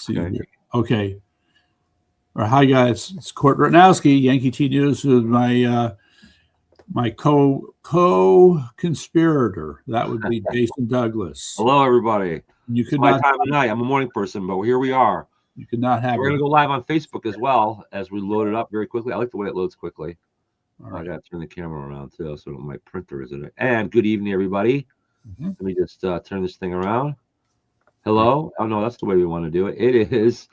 see here. Okay. Hi guys, it's Court Ratnowski, Yankee T News, with my my co-conspirator. That would be Jason Douglas. Hello, everybody. You could it's not my time of night. I'm a morning person, but here we are. You could not have. We're going to go live on Facebook as well as we load it up very quickly. I like the way it loads quickly. Right. I got to turn the camera around too, so my printer is in it. And good evening, everybody. Let me just turn this thing around. Hello. Oh no, that's the way we want to do it. It is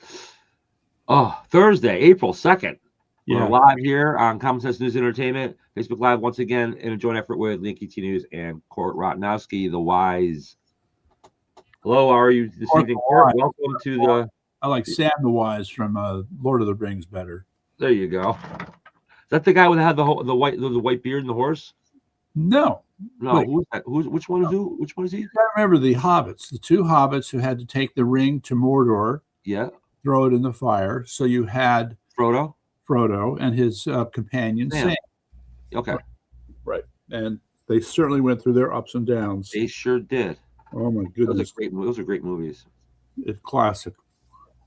Thursday, April 2nd. Yeah. We're live here on Common Sense News Entertainment, Facebook Live once again in a joint effort with Yankee T News and Court Ratnowski, the Wise. Hello, how are you this evening, Court? Welcome to the. I like Sam the Wise from Lord of the Rings better. There you go. Is that the guy that had the white beard and the horse? No. No. Who's that? Which one is who? Which one is he? I remember the hobbits, the two hobbits who had to take the ring to Mordor. Yeah. Throw it in the fire. So you had Frodo and his companion Sam. Okay. Right. And they certainly went through their ups and downs. They sure did. Oh my goodness. Those are great movies. It's classic.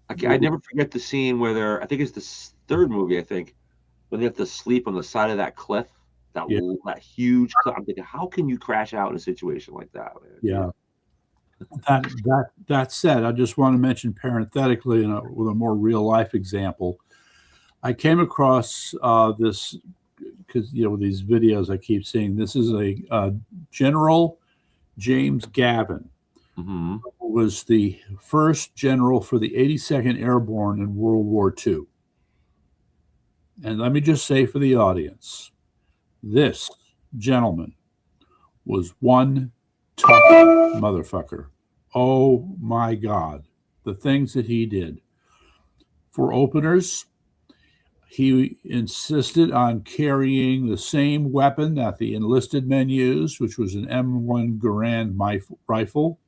I never forget the scene where they're, I think it's the third movie, when they have to sleep on the side of that cliff, that huge cliff. I'm thinking, how can you crash out in a situation like that? Man? Yeah. That said, I just want to mention parenthetically, with a more real life example, I came across this because with these videos I keep seeing. This is a General James Gavin, who was the first general for the 82nd Airborne in World War II. And let me just say for the audience, this gentleman was one tough motherfucker. Oh my God, the things that he did. For openers, he insisted on carrying the same weapon that the enlisted men used, which was an M1 Garand rifle.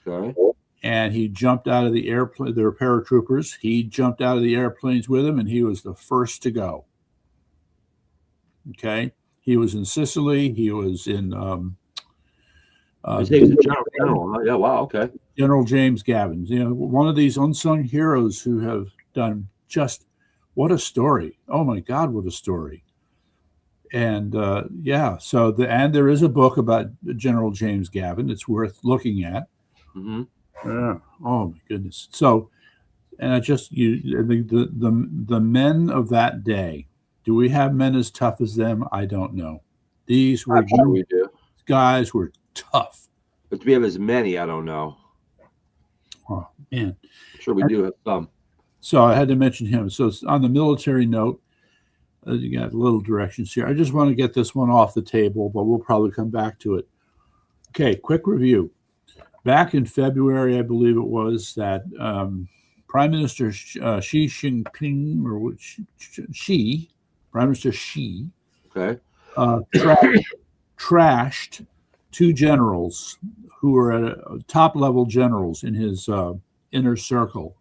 Okay. And he jumped out of the airplane. There were paratroopers. He jumped out of the airplanes with them, and he was the first to go. Okay. He was in Sicily. He was in. His name's General. Yeah. Wow. Okay. General James Gavin. One of these unsung heroes who have done just. What a story. Oh my God, what a story. And so there is a book about General James Gavin. It's worth looking at. Mm-hmm. Yeah. Oh my goodness. So, and the men of that day, do we have men as tough as them? I don't know. These were we do. Guys were tough. But do we have as many? I don't know. Oh man. I'm sure we do have some. So I had to mention him. So on the military note, you got little directions here. I just want to get this one off the table, but we'll probably come back to it. Okay, quick review. Back in February, I believe it was, that Prime Minister Xi Jinping, Prime Minister Xi, trashed two generals who were at top-level generals in his inner circle.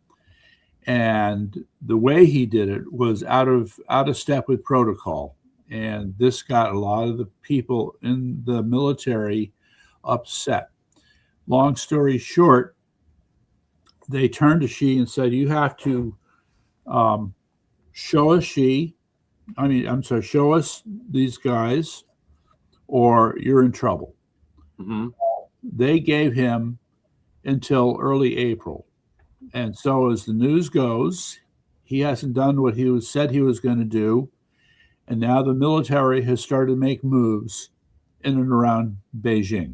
And the way he did it was out of step with protocol. And this got a lot of the people in the military upset. Long story short, they turned to Xi and said, you have to show us these guys, or you're in trouble. Mm-hmm. They gave him until early April. And so as the news goes, he hasn't done what he said he was going to do. And now the military has started to make moves in and around Beijing.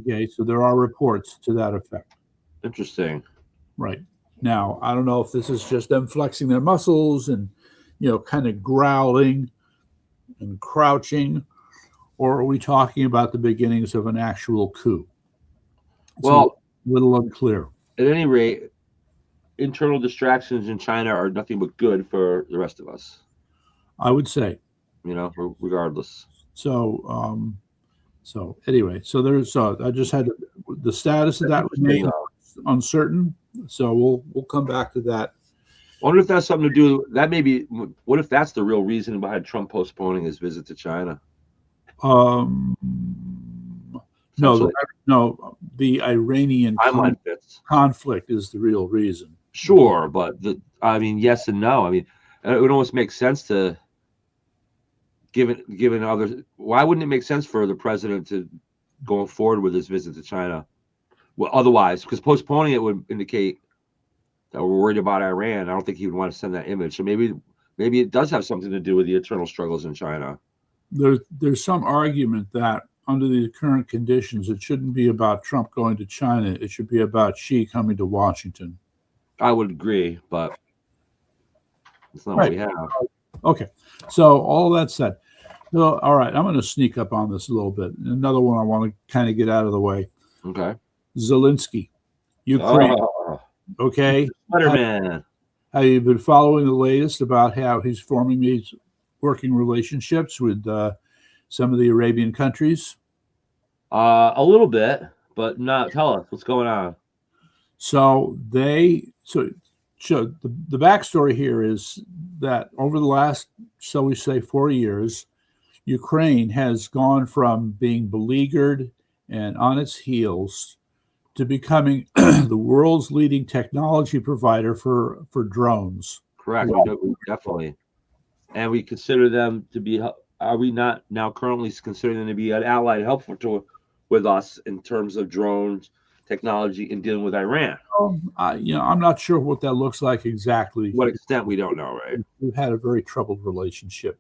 Okay, so there are reports to that effect. Interesting. Right. Now, I don't know if this is just them flexing their muscles and, kind of growling and crouching, or are we talking about the beginnings of an actual coup? It's a little unclear. At any rate, internal distractions in China are nothing but good for the rest of us. I would say. Regardless. So, anyway, there's. I just had the status of that remains uncertain. So we'll come back to that. I wonder if that's something to do. That maybe. What if that's the real reason behind Trump postponing his visit to China? No, no, the Iranian Timeline fits. conflict is the real reason. Sure, but I mean, yes and no. I mean, it would almost make sense to given other. Why wouldn't it make sense for the president to going forward with his visit to China? Well, otherwise, because postponing it would indicate that we're worried about Iran. I don't think he would want to send that image. So maybe it does have something to do with the internal struggles in China. There's some argument that under the current conditions, it shouldn't be about Trump going to China. It should be about Xi coming to Washington. I would agree, but it's not what we have. Okay, so all that said, so, all right, I'm going to sneak up on this a little bit. Another one I want to kind of get out of the way. Okay. Zelensky, Ukraine. Okay. Spider-Man. Have you been following the latest about how he's forming these working relationships with some of the Arabian countries? A little bit, but not. Tell us what's going on. So the backstory here is that over the last, shall we say, 4 years, Ukraine has gone from being beleaguered and on its heels to becoming the world's leading technology provider for drones. Correct, definitely. And we consider them to be, are we not now currently considering them to be an ally and helpful with us in terms of drones technology in dealing with Iran? I'm not sure what that looks like exactly. To what extent, we don't know, right? We've had a very troubled relationship,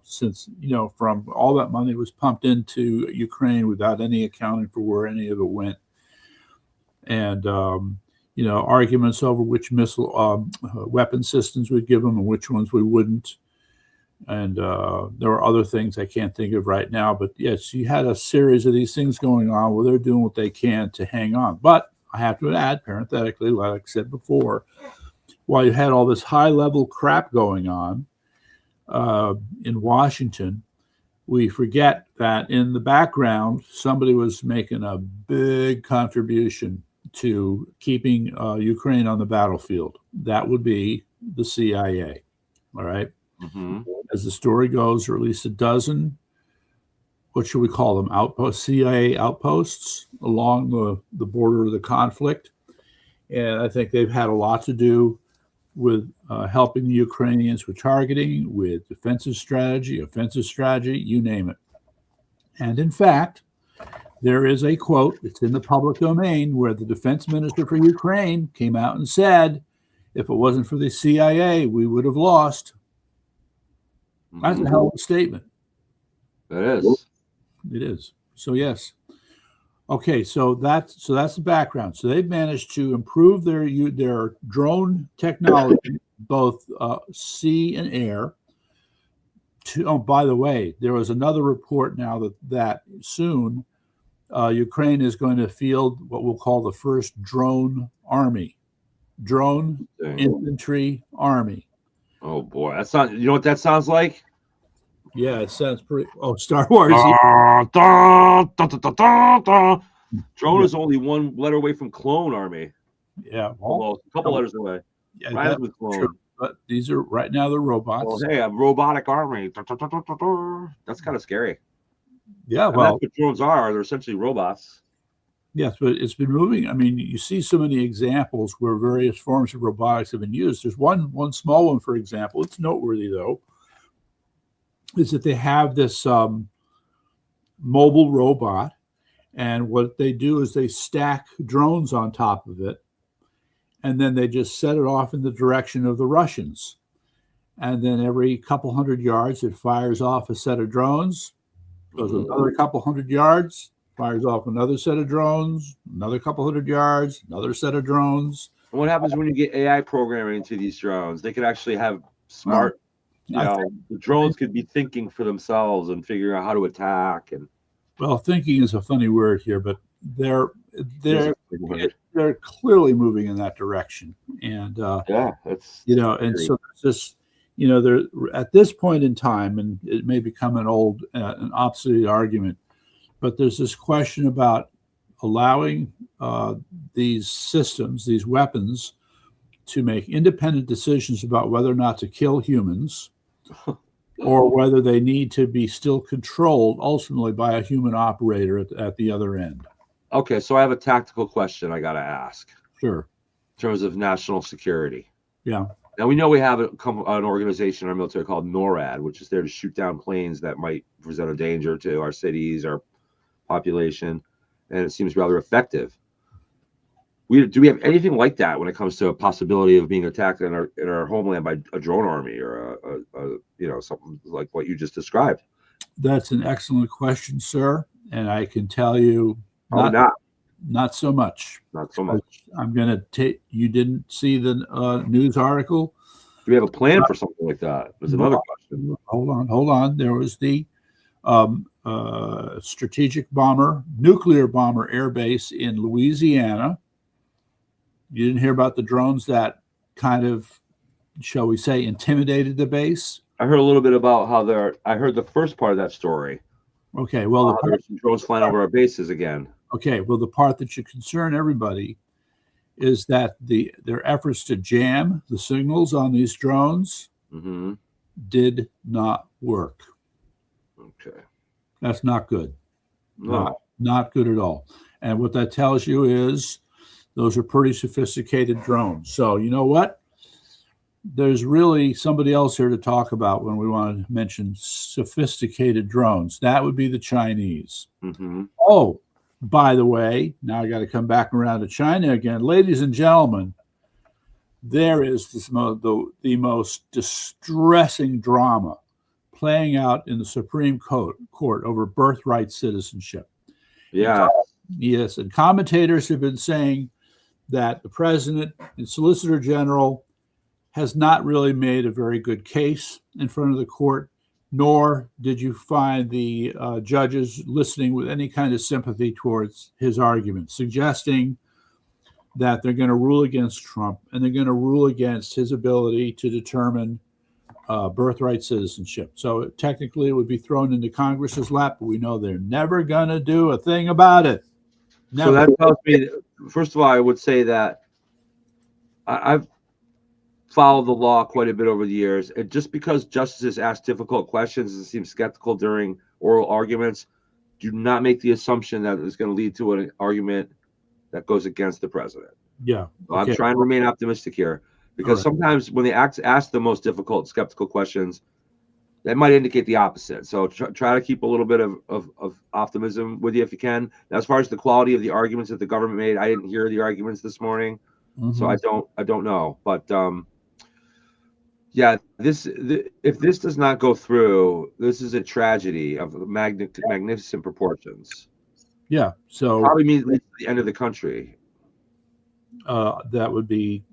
since, from all that money was pumped into Ukraine without any accounting for where any of it went. And, arguments over which missile weapon systems we'd give them and which ones we wouldn't. And there were other things I can't think of right now. But yes, you had a series of these things going on where they're doing what they can to hang on. But I have to add, parenthetically, like I said before, while you had all this high-level crap going on in Washington, we forget that in the background, somebody was making a big contribution to keeping Ukraine on the battlefield. That would be the CIA. All right. Mm-hmm. As the story goes, or at least a dozen, what should we call them? Outposts, CIA outposts along the border of the conflict. And I think they've had a lot to do with helping the Ukrainians with targeting, with defensive strategy, offensive strategy, you name it. And in fact, there is a quote, it's in the public domain, where the defense minister for Ukraine came out and said, if it wasn't for the CIA, we would have lost. That's a hell of a statement. It is. It is. So yes. Okay, so that's the background. So they've managed to improve their drone technology, both sea and air. By the way, there was another report now that soon Ukraine is going to field what we'll call the first drone army, drone infantry army. Oh boy, that's not. You know what that sounds like? Yeah, it sounds pretty. Oh, Star Wars. Drone is only one letter away from clone army. Yeah, well, a couple letters away. Yeah, right with clone. True. But these are right now the robots. Well, hey, a robotic army. That's kind of scary. Yeah, well, that's what drones are. They're essentially robots. Yes, but it's been moving. I mean, you see so many examples where various forms of robotics have been used. There's one small one, for example. It's noteworthy, though, is that they have this mobile robot, and what they do is they stack drones on top of it, and then they just set it off in the direction of the Russians. And then every couple hundred yards, it fires off a set of drones, goes another couple hundred yards, fires off another set of drones, another couple hundred yards, another set of drones. And what happens when you get AI programming into these drones? They could actually have smart, the drones could be thinking for themselves and figuring out how to attack. And well, thinking is a funny word here, but they're clearly moving in that direction. And that's and so this, they're at this point in time, and it may become an obsolete argument, but there's this question about allowing these systems, these weapons, to make independent decisions about whether or not to kill humans, or whether they need to be still controlled ultimately by a human operator at the other end. Okay, so I have a tactical question I got to ask Sure. in terms of national security. Yeah. Now, we know we have an organization in our military called NORAD, which is there to shoot down planes that might present a danger to our cities, our population, and it seems rather effective. Do we have anything like that when it comes to a possibility of being attacked in our homeland by a drone army or something like what you just described? That's an excellent question, sir. And I can tell you, not so much. Not so much. I'm going to take. You didn't see the news article. Do we have a plan for something like that? There's another question. Hold on. There was the strategic nuclear bomber air base in Louisiana. You didn't hear about the drones that kind of, shall we say, intimidated the base? I heard a little bit about how I heard the first part of that story. Okay, well, there's some drones flying over our bases again. Okay, well, the part that should concern everybody is that their efforts to jam the signals on these drones did not work. Okay. That's not good. No. Not good at all. And what that tells you is those are pretty sophisticated drones. So you know what? There's really somebody else here to talk about when we want to mention sophisticated drones. That would be the Chinese. Oh, by the way, now I got to come back around to China again. Ladies and gentlemen, there is the most distressing drama playing out in the Supreme Court over birthright citizenship. Yeah. Yes, and commentators have been saying that the president and solicitor general has not really made a very good case in front of the court, nor did you find the judges listening with any kind of sympathy towards his arguments, suggesting that they're going to rule against Trump and they're going to rule against his ability to determine birthright citizenship. So technically it would be thrown into Congress's lap, but we know they're never going to do a thing about it. Never. So that tells me, first of all, I would say that I've followed the law quite a bit over the years. And just because justices ask difficult questions and seem skeptical during oral arguments, do not make the assumption that it's going to lead to an argument that goes against the president. Yeah. Okay. I'm trying to remain optimistic here because sometimes when they ask the most difficult, skeptical questions, that might indicate the opposite. So try to keep a little bit of optimism with you if you can. Now, as far as the quality of the arguments that the government made, I didn't hear the arguments this morning, so I don't know. But yeah, if this does not go through, this is a tragedy of magnificent proportions. Yeah, so probably means the end of the country. That would be,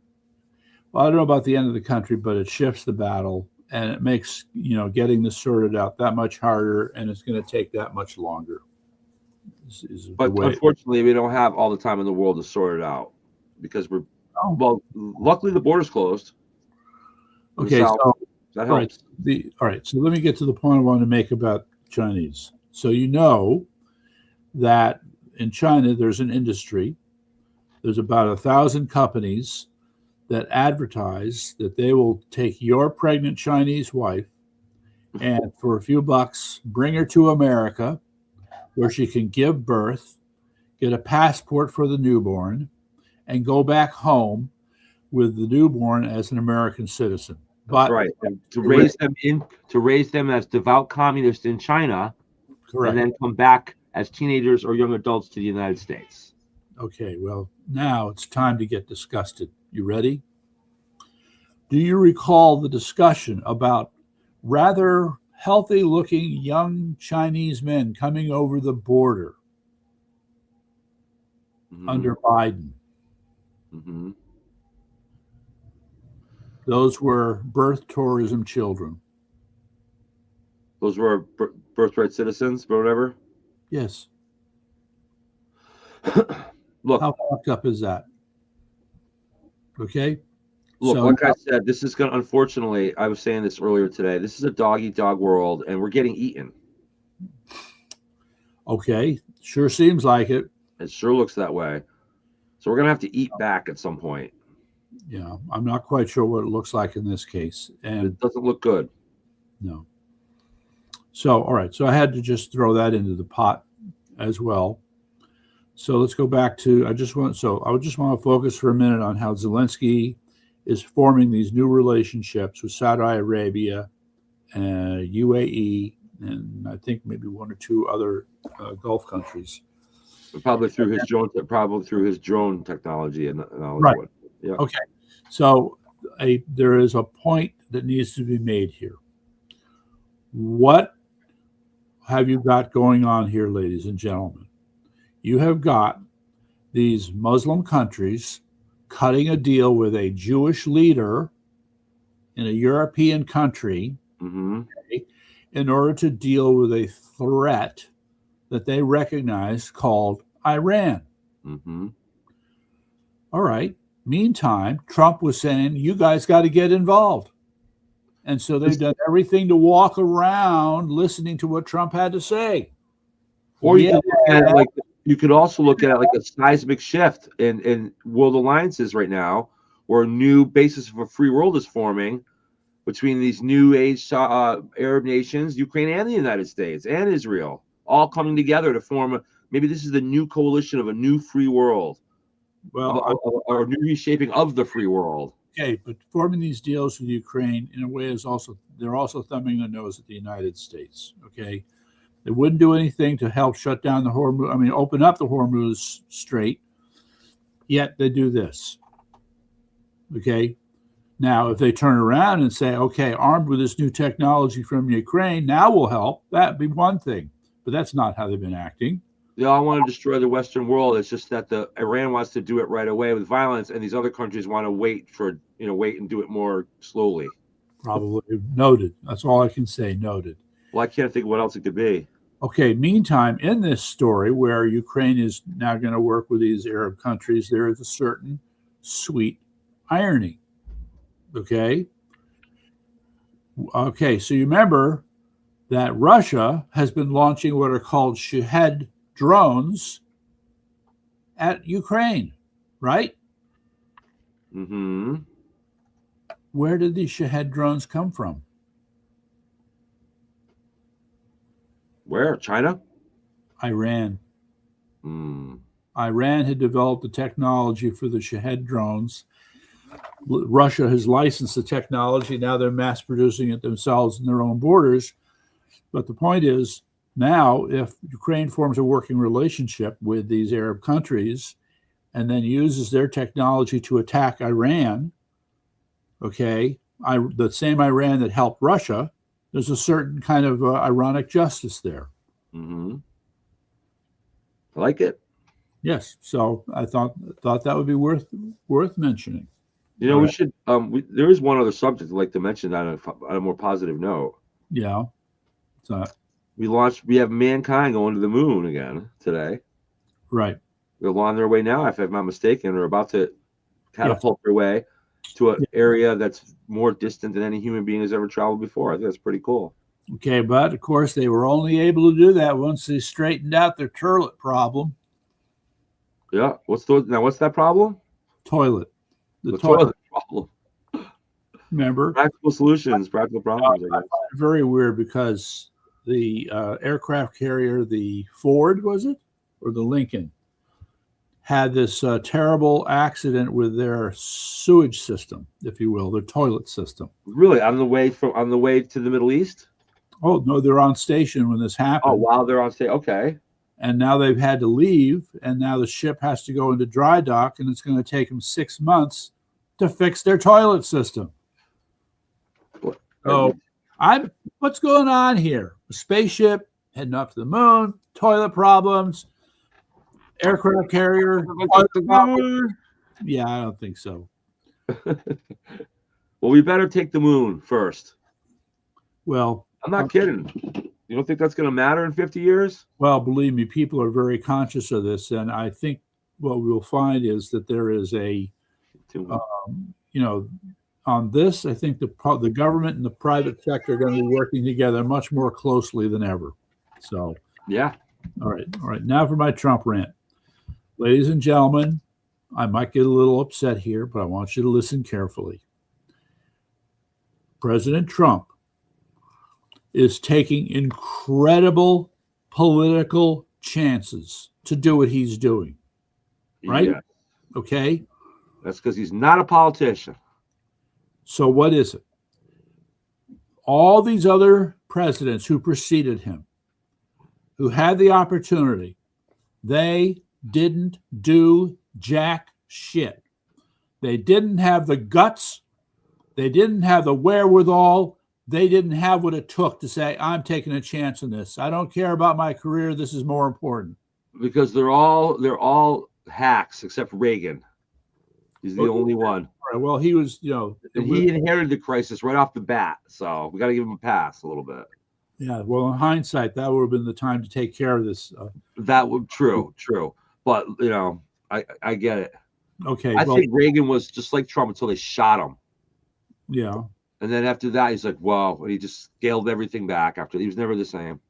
well, I don't know about the end of the country, but it shifts the battle. And it makes, getting this sorted out that much harder, and it's going to take that much longer. But unfortunately, we don't have all the time in the world to sort it out because well, luckily the border's closed. Okay, so that helps. All right, so let me get to the point I want to make about Chinese. So you know that in China there's an industry. There's about 1,000 companies that advertise that they will take your pregnant Chinese wife and for a few bucks bring her to America where she can give birth, get a passport for the newborn, and go back home with the newborn as an American citizen. That's right. And to raise them as devout communists in China, correct, and then come back as teenagers or young adults to the United States. Okay, well, now it's time to get disgusted. You ready? Do you recall the discussion about rather healthy-looking young Chinese men coming over the border under Biden? Those were birth tourism children. Those were birthright citizens, or whatever? Yes. Look, how fucked up is that? Okay. Look, like I said, this is going to, unfortunately, I was saying this earlier today, this is a dog-eat-dog world, and we're getting eaten. Okay. Sure seems like it. It sure looks that way. So we're going to have to eat back at some point. Yeah. I'm not quite sure what it looks like in this case. And it doesn't look good. No. So, all right. So I had to just throw that into the pot as well. So let's go back to, I just want to focus for a minute on how Zelensky is forming these new relationships with Saudi Arabia and UAE, and I think maybe one or two other Gulf countries. Probably through his drone technology and all right. Yeah. Okay. So there is a point that needs to be made here. What have you got going on here, ladies and gentlemen? You have got these Muslim countries cutting a deal with a Jewish leader in a European country okay, in order to deal with a threat that they recognize called Iran. All right. Meantime, Trump was saying, you guys got to get involved. And so they've done everything to walk around listening to what Trump had to say. Or you could look at it like, you could also look at it like a seismic shift in world alliances right now, where a new basis of a free world is forming between these new age Arab nations, Ukraine and the United States and Israel, all coming together to form maybe this is the new coalition of a new free world. Well, or new reshaping of the free world. Okay, but forming these deals with Ukraine in a way is also, they're also thumbing their nose at the United States. Okay, they wouldn't do anything to help shut down the Hormuz, open up the Hormuz Strait, yet they do this. Okay, now if they turn around and say, okay, armed with this new technology from Ukraine, now we'll help, that'd be one thing, but that's not how they've been acting. They all want to destroy the Western world. It's just that Iran wants to do it right away with violence, and these other countries want to wait and do it more slowly. Probably noted. That's all I can say. Noted. Well, I can't think of what else it could be. Okay. Meantime, in this story where Ukraine is now going to work with these Arab countries, there is a certain sweet irony. Okay. Okay. So you remember that Russia has been launching what are called Shahed drones at Ukraine, right? Where did these Shahed drones come from? Where? China? Iran. Iran had developed the technology for the Shahed drones. Russia has licensed the technology. Now they're mass producing it themselves in their own borders. But the point is, now, if Ukraine forms a working relationship with these Arab countries and then uses their technology to attack Iran, okay, the same Iran that helped Russia, there's a certain kind of ironic justice there. I like it. Yes, so I thought that would be worth mentioning. You know, we should. There is one other subject I'd like to mention on a more positive note. Yeah. So we have mankind going to the moon again today. Right. They're on their way now, if I'm not mistaken. They're about to catapult their way to an area that's more distant than any human being has ever traveled before. I think that's pretty cool. Okay, but of course they were only able to do that once they straightened out their toilet problem. Yeah. What's that problem? Toilet. The toilet problem. Remember? Practical solutions, practical problems. I guess. Very weird because the aircraft carrier, the Ford, was it? Or the Lincoln, had this terrible accident with their sewage system, if you will, their toilet system. Really? On the way to the Middle East? Oh, no, they're on station when this happened. Oh, wow, they're on station. Okay. And now they've had to leave, and now the ship has to go into dry dock, and it's going to take them 6 months to fix their toilet system. So what's going on here? A spaceship heading up to the moon, toilet problems, aircraft carrier. Yeah, I don't think so. Well, we better take the moon first. Well, I'm not kidding. You don't think that's going to matter in 50 years? Well, believe me, people are very conscious of this. And I think what we'll find is that there is on this, I think the government and the private sector are going to be working together much more closely than ever. So, yeah. All right. Now for my Trump rant. Ladies and gentlemen, I might get a little upset here, but I want you to listen carefully. President Trump is taking incredible political chances to do what he's doing. Right? Yeah. Okay. That's because he's not a politician. So what is it? All these other presidents who preceded him, who had the opportunity, they didn't do jack shit. They didn't have the guts. They didn't have the wherewithal. They didn't have what it took to say, I'm taking a chance on this. I don't care about my career. This is more important. Because they're all hacks except for Reagan. He's the only one. All right, well, he was, And he inherited the crisis right off the bat. So we got to give him a pass a little bit. Yeah, well, in hindsight, that would have been the time to take care of this. That would true. But I get it. Okay. I think Reagan was just like Trump until they shot him. Yeah. And then after that, he's like, whoa. And he just scaled everything back after. He was never the same.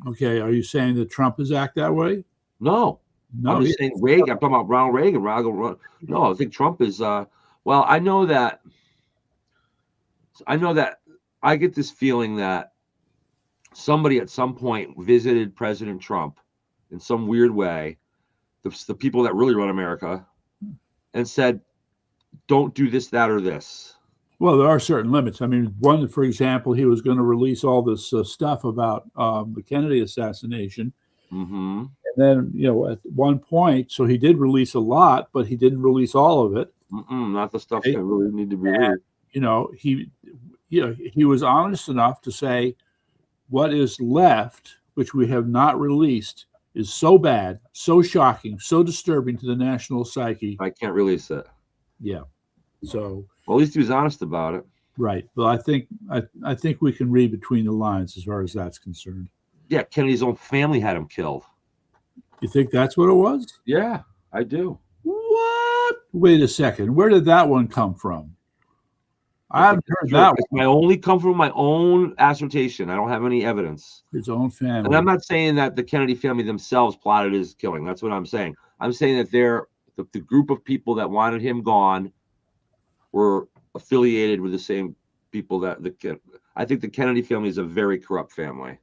Okay. Are you saying that Trump is act that way? No. I'm just saying Reagan. I'm talking about Ronald Reagan. No, I think Trump is. Well, I know that I get this feeling that somebody at some point visited President Trump in some weird way, the people that really run America, and said, don't do this, that, or this. Well, there are certain limits. I mean, one, for example, he was going to release all this stuff about the Kennedy assassination. Mm-hmm. And then, at one point, so he did release a lot, but he didn't release all of it. Not the stuff that really need to be released. He was honest enough to say what is left, which we have not released, is so bad, so shocking, so disturbing to the national psyche. I can't release it. Yeah. So. Well, at least he was honest about it. Right. Well, I think we can read between the lines as far as that's concerned. Yeah, Kennedy's own family had him killed. You think that's what it was? Yeah, I do. What? Wait a second. Where did that one come from? I haven't heard that one. It's come from my own assertion. I don't have any evidence. His own family. And I'm not saying that the Kennedy family themselves plotted his killing. That's what I'm saying. I'm saying that the group of people that wanted him gone were affiliated with the same people I think the Kennedy family is a very corrupt family.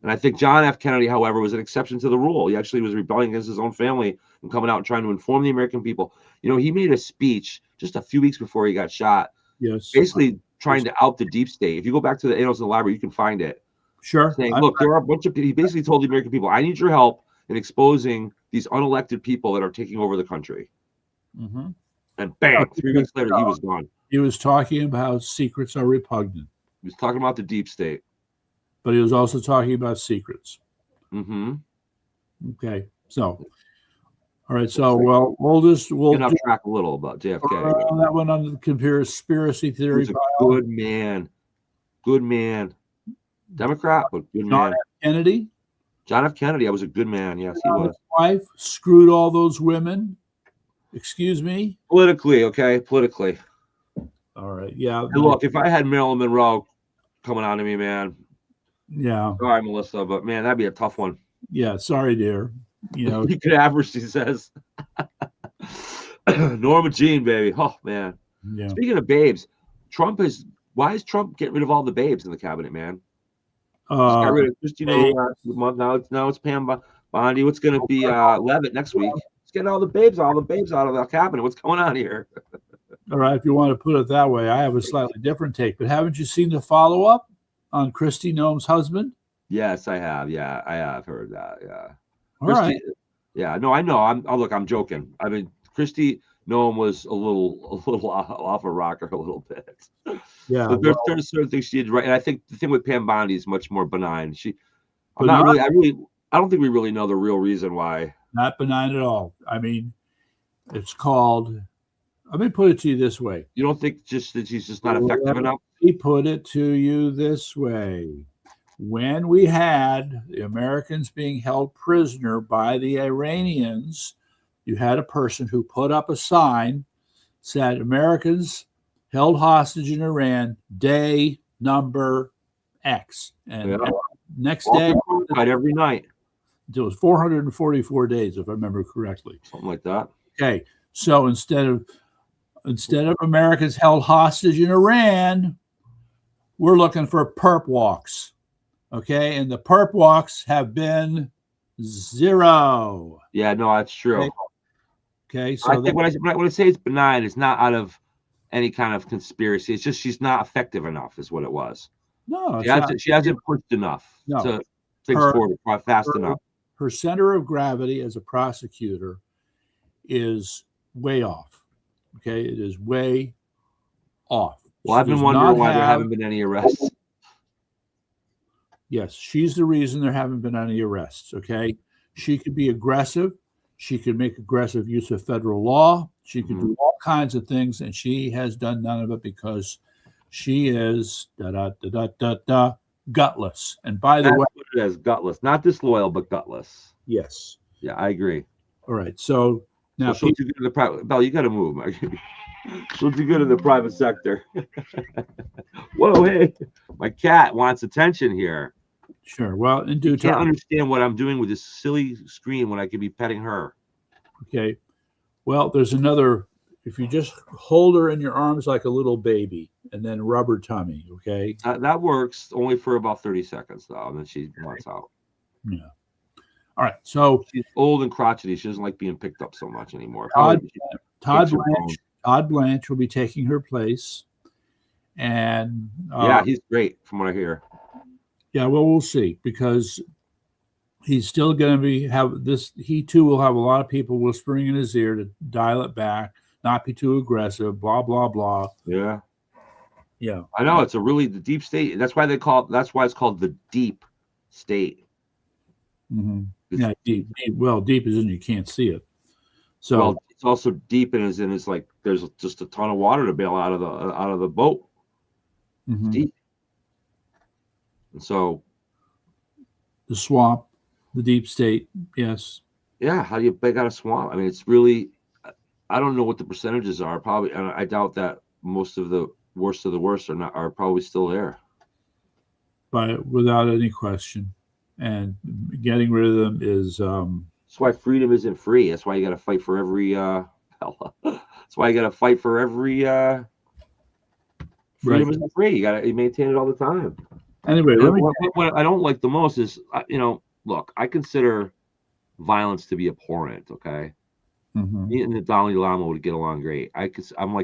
And I think John F. Kennedy, however, was an exception to the rule. He actually was rebelling against his own family and coming out and trying to inform the American people. He made a speech just a few weeks before he got shot. Yes. Basically trying to out the deep state. If you go back to the annals in the library, you can find it. Sure. Saying, look, there are a bunch of people. He basically told the American people, I need your help in exposing these unelected people that are taking over the country. Mm-hmm. And bam, 3 weeks later, he was gone. He was talking about how secrets are repugnant. He was talking about the deep state. But he was also talking about secrets. Mm-hmm. Okay. So, all right. So, well, we'll get off track a little about JFK. That one on the conspiracy theory. He was a good man. Good man. Democrat, but good man. John F. Kennedy. John F. Kennedy. I was a good man. Yes, he was. His wife screwed all those women. Excuse me? Politically, okay? Politically. All right. Yeah. And look, if I had Marilyn Monroe coming on to me, man. Yeah. Sorry, Melissa, but man, that'd be a tough one. Yeah. Sorry, dear. You could average, she says. Norma Jean, baby. Oh, man. Yeah. Speaking of babes, why is Trump getting rid of all the babes in the cabinet, man? Got rid of Christine month. Now it's Pam Bondi. What's going to be Levitt next week? Let's get all the babes out of the cabinet. What's going on here? All right, if you want to put it that way, I have a slightly different take. But haven't you seen the follow-up on Kristi Noem's husband? Yes, I have. Yeah, I have heard that. Yeah. All right. Yeah, no, I know. I'm joking. I mean, Kristi Noem was a little off a rocker a little bit. Yeah. But there's certain things she did right, and I think the thing with Pam Bondi is much more benign. I don't think we really know the real reason why. Not benign at all. I mean, it's called. Let me put it to you this way. You don't think just that she's just not effective enough? He put it to you this way. When we had the Americans being held prisoner by the Iranians, you had a person who put up a sign, said Americans held hostage in Iran, day number X. And next day, every night. It was 444 days, if I remember correctly. Something like that. Okay. So instead of Americans held hostage in Iran, we're looking for perp walks. Okay. And the perp walks have been 0. Yeah, no, that's true. Okay. I So think when I say it's benign, it's not out of any kind of conspiracy. It's just she's not effective enough, is what it was. no, She hasn't pushed enough No. to things Her- forward fast enough. her center of gravity as a prosecutor is way off. Okay. It is way off. Well, She I've been does wondering not why there have- haven't been any arrests. Yes, she's the reason there haven't been any arrests. Okay. She could be aggressive. She could make aggressive use of federal law. She could do all kinds of things, and she has done none of it because she is gutless. And by the That's way, what it is, gutless. Not disloyal, but gutless. yes. Yeah, I agree. All right. So now, So she'll do good in the private. Bell, you got to move. She'll do good in the private sector. Whoa, hey, my cat wants attention here. sure. Well, in due Can't time. understand what I'm doing with this silly screen when I could be petting her. Okay. Well, there's another. If you just hold her in your arms like a little baby and then rub her tummy, okay? That works only for about 30 seconds, though, and then she wants out. Yeah. All right. So She's old and crotchety. She doesn't like being picked up so much anymore. Todd Takes her Todd Blanche will be taking her place. And yeah, he's great from what I hear. yeah, well, we'll see, because he's still going to be have this. He too will have a lot of people whispering in his ear to dial it back, not be too aggressive, blah blah blah. Yeah, Yeah, I know it's a really the deep state. That's why that's why it's called the deep state. mm-hmm. It's Yeah, deep. Well, deep is in you can't see it. So well, it's also deep and it's like there's just a ton of water to bail out of the boat. It's mhm. deep, and so The swamp, the deep state. Yes. yeah, how do you beg out a swamp? I mean, it's really I don't know what the percentages are. Probably, and I doubt that most of the worst are probably still there. But without any question, and getting rid of them is That's why freedom isn't free. That's why you got to fight for every. That's why you got to fight for every. Freedom Right. isn't free. You got to maintain it all the time. anyway. And Let me, what I don't like the most is, look, I consider violence to be abhorrent. Okay, Mhm. me and the Dalai Lama would get along great. I'm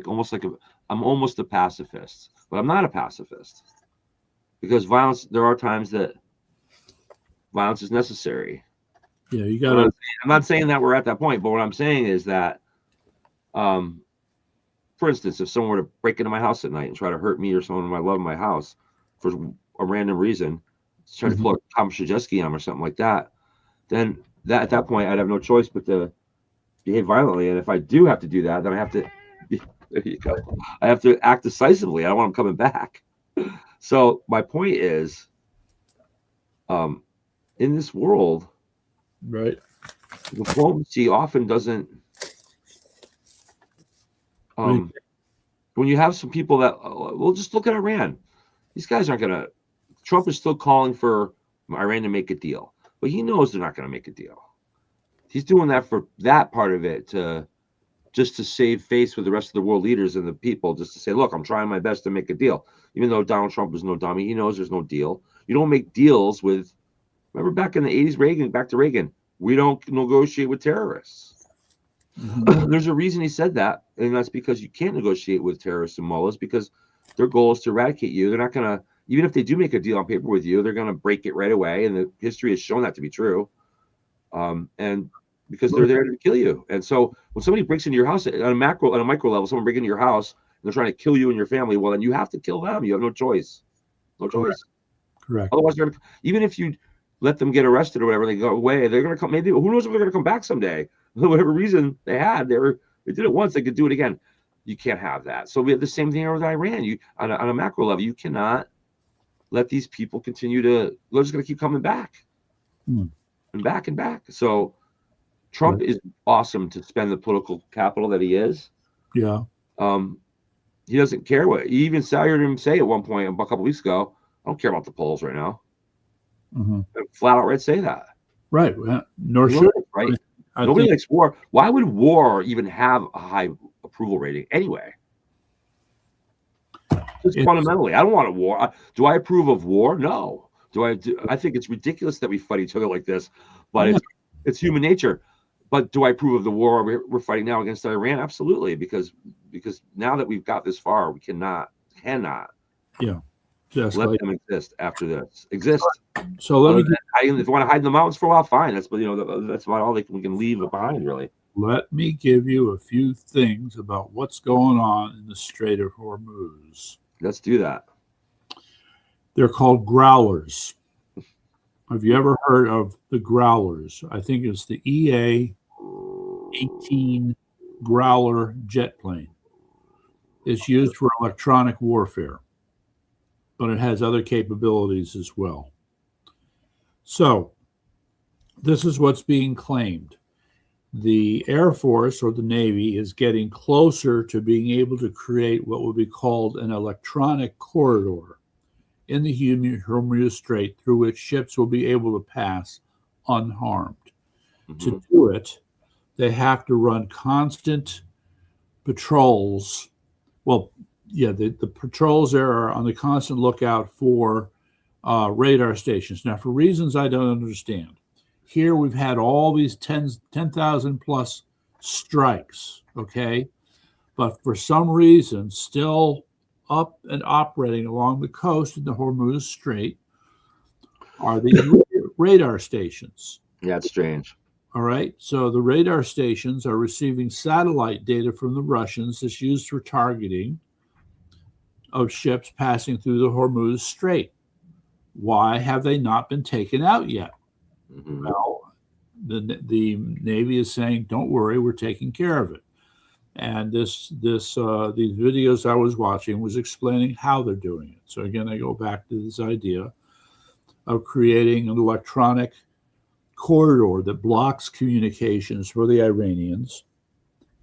almost a pacifist, but I'm not a pacifist because violence. There are times that violence is necessary. Yeah, you got to. I'm not saying that we're at that point, but what I'm saying is that, for instance, if someone were to break into my house at night and try to hurt me or someone I love in my house for a random reason, try to pull a Tom Shajeski on 'em or something like that, then at that point I'd have no choice but to behave violently. And if I do have to do that, then I have to. There you go. I have to act decisively. I don't want them coming back. So my point is, in this world, Right. diplomacy often doesn't. When you have some people that, well, just look at Iran. These guys aren't gonna. Trump is still calling for Iran to make a deal, but he knows they're not gonna make a deal. He's doing that for that part of it just to save face with the rest of the world leaders and the people, just to say, look, I'm trying my best to make a deal. Even though Donald Trump is no dummy, he knows there's no deal. You don't make deals with. Remember back in the 80s, back to Reagan, we don't negotiate with terrorists. Mhm. There's a reason he said that, and that's because you can't negotiate with terrorists and mullahs because their goal is to eradicate you. They're not going to, even if they do make a deal on paper with you, they're going to break it right away, and the history has shown that to be true. And because they're there to kill you. And so when somebody breaks into your house on a micro level, someone breaks into your house and they're trying to kill you and your family, well, then you have to kill them. You have no choice. No choice. Correct. Otherwise, they're gonna, even if you let them get arrested or whatever, they go away. They're going to come. Maybe who knows if they're going to come back someday? For whatever reason they did it once. They could do it again. You can't have that. So we have the same thing with Iran. You on a macro level, you cannot let these people continue to. They're just going to keep coming back and back and back. So Trump is awesome to spend the political capital that he is. Yeah. He doesn't care what. He even heard him say at one point a couple weeks ago, "I don't care about the polls right now." Flat out, say that. Right. Well, nor should. Right. I Nobody think- likes war. Why would war even have a high approval rating anyway? Just fundamentally, I don't want a war. Do I approve of war? No. I think it's ridiculous that we fight each other like this, but it's human nature. But do I approve of the war we're fighting now against Iran? Absolutely, because now that we've got this far, we cannot just let like them exist after this. Exist. so. Let me if you want to hide in the mountains for a while, fine. That's that's about all we can leave behind, really. let me give you a few things about what's going on in the Strait of Hormuz. Let's do that. They're called growlers. Have you ever heard of the growlers? I think it's the EA-18 Growler jet plane. It's used for electronic warfare, but it has other capabilities as well. So this is what's being claimed. The Air Force or the Navy is getting closer to being able to create what would be called an electronic corridor in the Hormuz Strait through which ships will be able to pass unharmed. Mm-hmm. To do it, they have to run constant patrols. Well, the patrols there are on the constant lookout for radar stations. Now, for reasons I don't understand, here we've had all these 10,000 plus strikes, okay? But for some reason, still up and operating along the coast in the Hormuz Strait are the radar stations. Yeah, it's strange. All right. So the radar stations are receiving satellite data from the Russians that's used for targeting of ships passing through the Hormuz Strait. Why have they not been taken out yet? Mm-hmm. Well, the Navy is saying, don't worry, we're taking care of it. And these videos I was watching was explaining how they're doing it. So again, I go back to this idea of creating an electronic corridor that blocks communications for the Iranians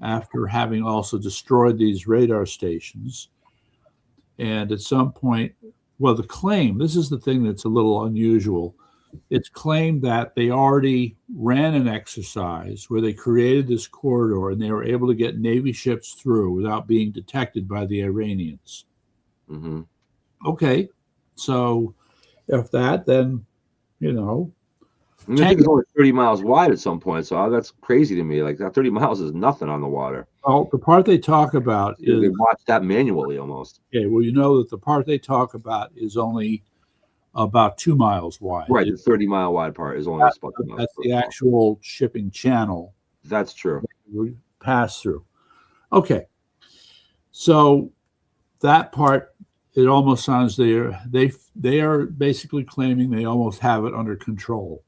after having also destroyed these radar stations. And at some point, well, the claim, this is the thing that's a little unusual. It's claimed that they already ran an exercise where they created this corridor and they were able to get Navy ships through without being detected by the Iranians. Mm-hmm. Okay, so if that, then, I think it's only 30 miles wide at some point, so that's crazy to me. Like, that 30 miles is nothing on the water. Well, the part they talk about is... They watch that manually almost. Okay, well, that the part they talk about is only about 2 miles wide. Right, the 30-mile wide part is only about 2 miles. That's the actual shipping channel. That's true. We pass through. Okay, so that part, it almost sounds they are basically claiming they almost have it under control.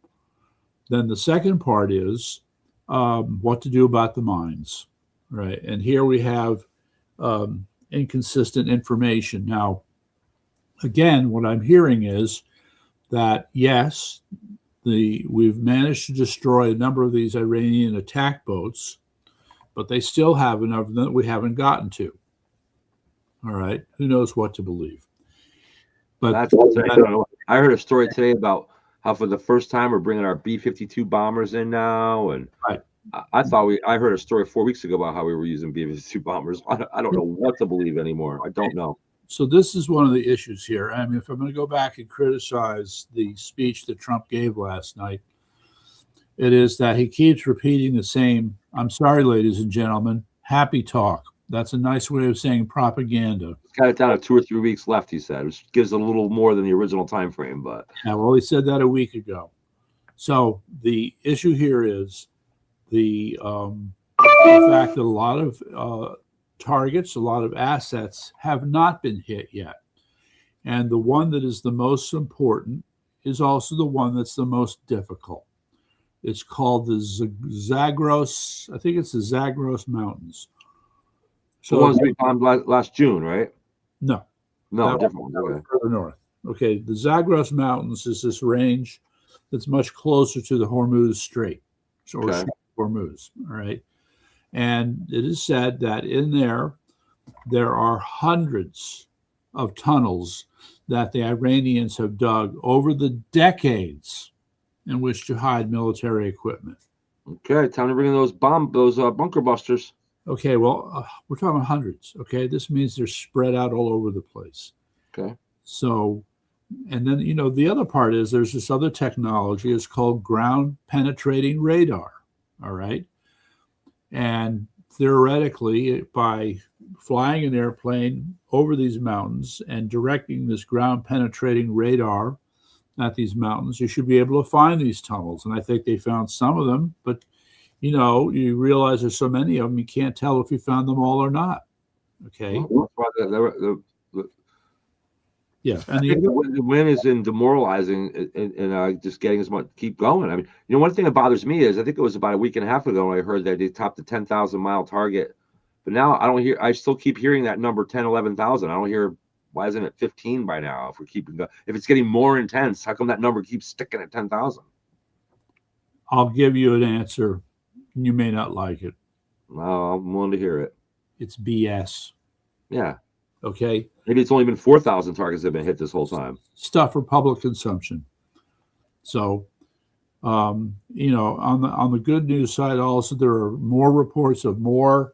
Then the second part is what to do about the mines, right? And here we have inconsistent information. Now, again, what I'm hearing is that, yes, we've managed to destroy a number of these Iranian attack boats, but they still have enough that we haven't gotten to. All right, who knows what to believe? But I don't know. I heard a story today about how for the first time we're bringing our B-52 bombers in now, and right. I heard a story 4 weeks ago about how we were using B-52 bombers. I don't know what to believe anymore. I don't know. So this is one of the issues here. I mean, if I'm going to go back and criticize the speech that Trump gave last night, it is that he keeps repeating the same, I'm sorry, ladies and gentlemen, happy talk. That's a nice way of saying propaganda. He's got it down to 2 or 3 weeks left, he said, which gives it a little more than the original time frame. But yeah, well, he said that a week ago. So the issue here is the fact that a lot of targets, a lot of assets have not been hit yet. And the one that is the most important is also the one that's the most difficult. It's called the Zagros, I think it's the Zagros Mountains. So the ones we found last June, right? No, different one. Okay. Further north. Okay, the Zagros Mountains is this range that's much closer to the Hormuz Strait, or Hormuz. All right, and it is said that in there are hundreds of tunnels that the Iranians have dug over the decades in which to hide military equipment. Okay, time to bring in those bunker busters. Okay, well, we're talking hundreds. Okay, this means they're spread out all over the place. Okay. So, and then the other part is there's this other technology. It's called ground penetrating radar. All right, and theoretically, by flying an airplane over these mountains and directing this ground penetrating radar at these mountains, you should be able to find these tunnels. And I think they found some of them, but you realize there's so many of them, you can't tell if you found them all or not. Okay. Well, that's why Yeah. I think the win is in demoralizing and just getting as much, keep going. I mean, one thing that bothers me is I think it was about a week and a half ago when I heard that they topped the 10,000 mile target. But now I still keep hearing that number 10, 11,000. I don't hear, why isn't it 15 by now? If we're keeping going, if it's getting more intense, how come that number keeps sticking at 10,000? I'll give you an answer. You may not like it. Well, I'm willing to hear it. It's BS. Yeah. Okay. Maybe it's only been 4,000 targets that have been hit this whole time. Stuff for public consumption. So, on the good news side, also there are more reports of more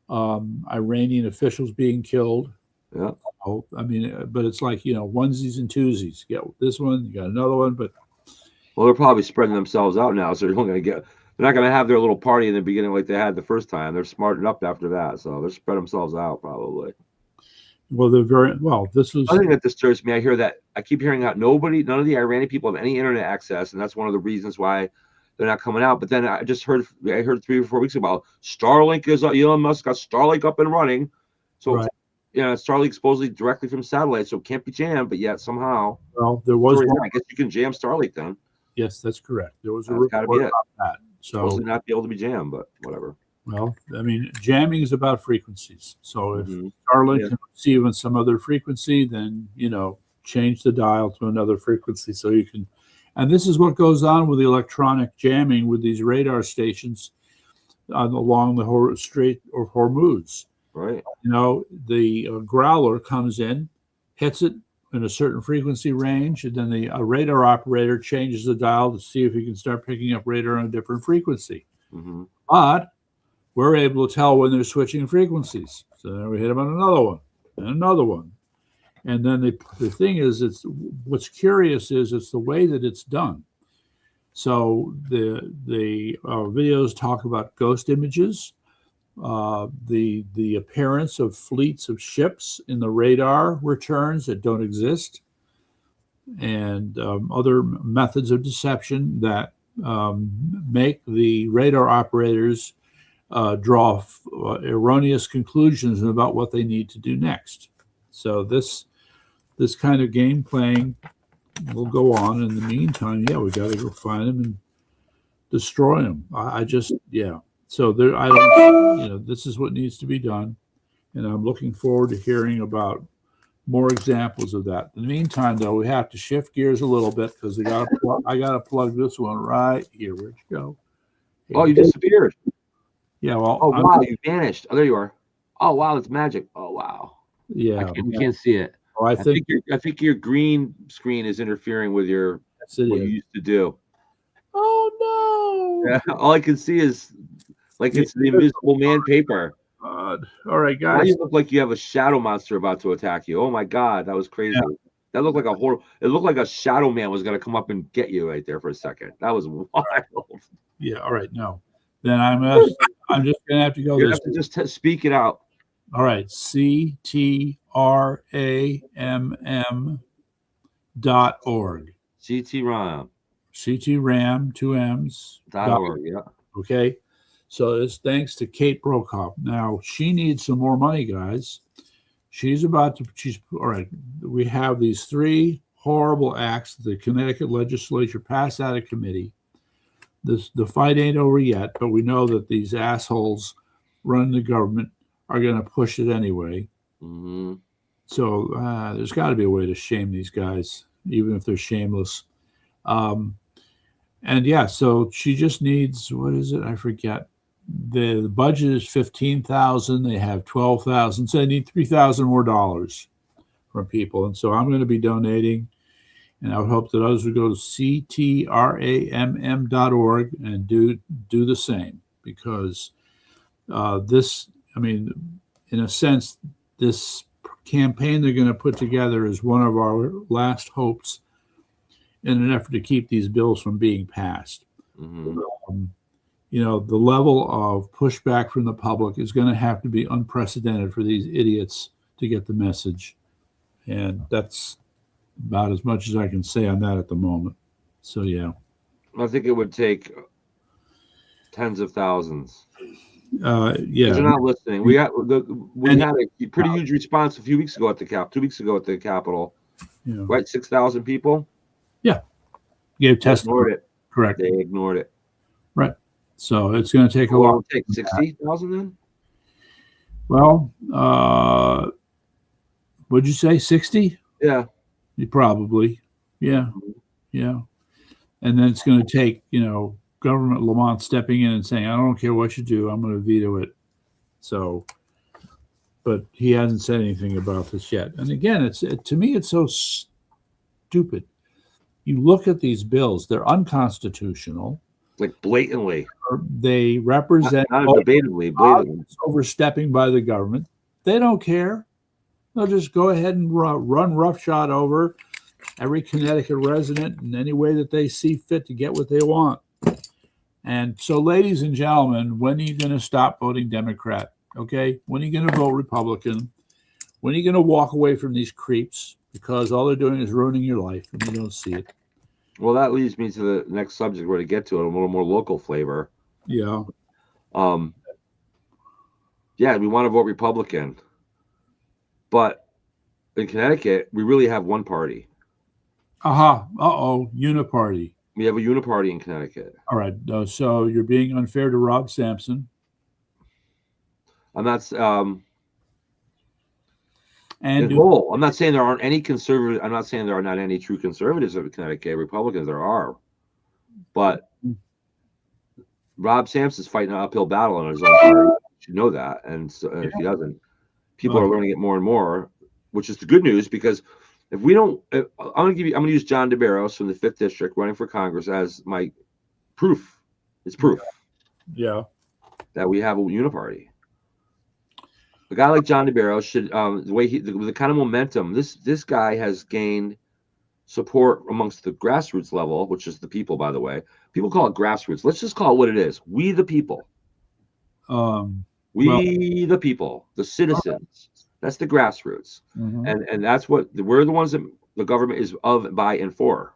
Iranian officials being killed. Yeah. I mean, but it's like onesies and twosies. You got this one, you got another one, but they're probably spreading themselves out now, so they're not going to have their little party in the beginning like they had the first time. They're smartened up after that, so they're spread themselves out probably. Well, they're very well. This was. I think that disturbs me. I keep hearing that none of the Iranian people have any internet access, and that's one of the reasons why they're not coming out. But then I heard 3 or 4 weeks ago, Starlink Elon Musk got Starlink up and running, so right. Starlink supposedly directly from satellite, so it can't be jammed. But yet somehow, well, there was. I guess you can jam Starlink then. Yes, that's correct. There was a report about that. So supposedly not be able to be jammed, but whatever. Well, I mean, jamming is about frequencies. So if Starlink can receive on some other frequency, then change the dial to another frequency so you can. And this is what goes on with the electronic jamming with these radar stations along the Strait of Hormuz. Right. The growler comes in, hits it in a certain frequency range, and then the radar operator changes the dial to see if he can start picking up radar on a different frequency. Mm-hmm. But we're able to tell when they're switching frequencies. So then we hit them on another one and another one. And then the thing is, what's curious is it's the way that it's done. So the videos talk about ghost images, the appearance of fleets of ships in the radar returns that don't exist, and other methods of deception that make the radar operators draw erroneous conclusions about what they need to do next. So this kind of game playing will go on. In the meantime, we got to go find them and destroy them. So there, this is what needs to be done, and I'm looking forward to hearing about more examples of that. In the meantime, though, we have to shift gears a little bit because I got to plug this one right here. Where'd you go? Oh, you disappeared. Yeah, well. Oh, wow, you vanished. Oh, there you are. Oh, wow, it's magic. Oh, wow. Yeah. We can't see it. Oh, I think your green screen is interfering with what you used to do. Oh, no. Yeah, all I can see is like it's the Invisible Man paper. God. All right, guys. Now you look like you have a shadow monster about to attack you. Oh, my God, that was crazy. Yeah. That looked like it looked like a shadow man was going to come up and get you right there for a second. That was wild. Yeah, all right, no. Then I'm just gonna have to go. You have to just speak it out. All right, CTRAMM.org. CTRAM. CTRAM, 2 M's. .org. Yeah. Okay, so it's thanks to Kate Brokaw. Now she needs some more money, guys. She's all right. We have these 3 horrible acts the Connecticut legislature passed out of committee. The fight ain't over yet, but we know that these assholes running the government are going to push it anyway. Mm-hmm. So there's got to be a way to shame these guys, even if they're shameless. So she just needs, what is it? I forget. The budget is $15,000. They have $12,000, so they need $3,000 more dollars from people. And so I'm going to be donating. And I would hope that others would go to CTRAMM.org and do the same, because this, I mean, in a sense, this campaign they're going to put together is one of our last hopes in an effort to keep these bills from being passed. You know, the level of pushback from the public is going to have to be unprecedented for these idiots to get the message. And that's about as much as I can say on that at the moment. So, yeah. I think it would take tens of thousands. Yeah. They're not listening. We had a pretty huge response a few weeks ago at the 2 weeks ago at the Capitol. Yeah. Right, 6,000 people. Yeah. Gave testimony. Ignored it. Correct. They ignored it. Right. So it's going to take a while. Take 60,000 then. Well, what'd you say? 60? Yeah. Probably. Yeah. Yeah. And then it's going to take, you know, government Lamont stepping in and saying, I don't care what you do, I'm going to veto it. So, but he hasn't said anything about this yet. And again, to me, it's so stupid. You look at these bills, they're unconstitutional. Like blatantly. They represent not debatably, blatantly. Overstepping by the government. They don't care. They'll just go ahead and run roughshod over every Connecticut resident in any way that they see fit to get what they want. And so, ladies and gentlemen, when are you going to stop voting Democrat? Okay? When are you going to vote Republican? When are you going to walk away from these creeps? Because all they're doing is ruining your life and you don't see it. Well, that leads me to the next subject we're going to get to, a little more local flavor. Yeah. Yeah, we want to vote Republican. But in Connecticut, we really have one party. Uniparty. We have a uniparty in Connecticut. All right. So you're being unfair to Rob Sampson. I'm not. And I'm not saying there aren't any conservatives. I'm not saying there are not any true conservatives in Connecticut. Republicans there are, but Rob Sampson's fighting an uphill battle in his own party. You should know that, and so, if he doesn't, people are learning it more and more, which is the good news. Because if we don't, I'm going to use John DeBarros from the 5th District running for Congress as my proof. It's proof. Yeah. That we have a uniparty. A guy like John DeBarros should, the kind of momentum, this guy has gained support amongst the grassroots level, which is the people, by the way. People call it grassroots. Let's just call it what it is. We the people. The people, the citizens. That's the grassroots. And that's what we're the ones that the government is of, by, and for.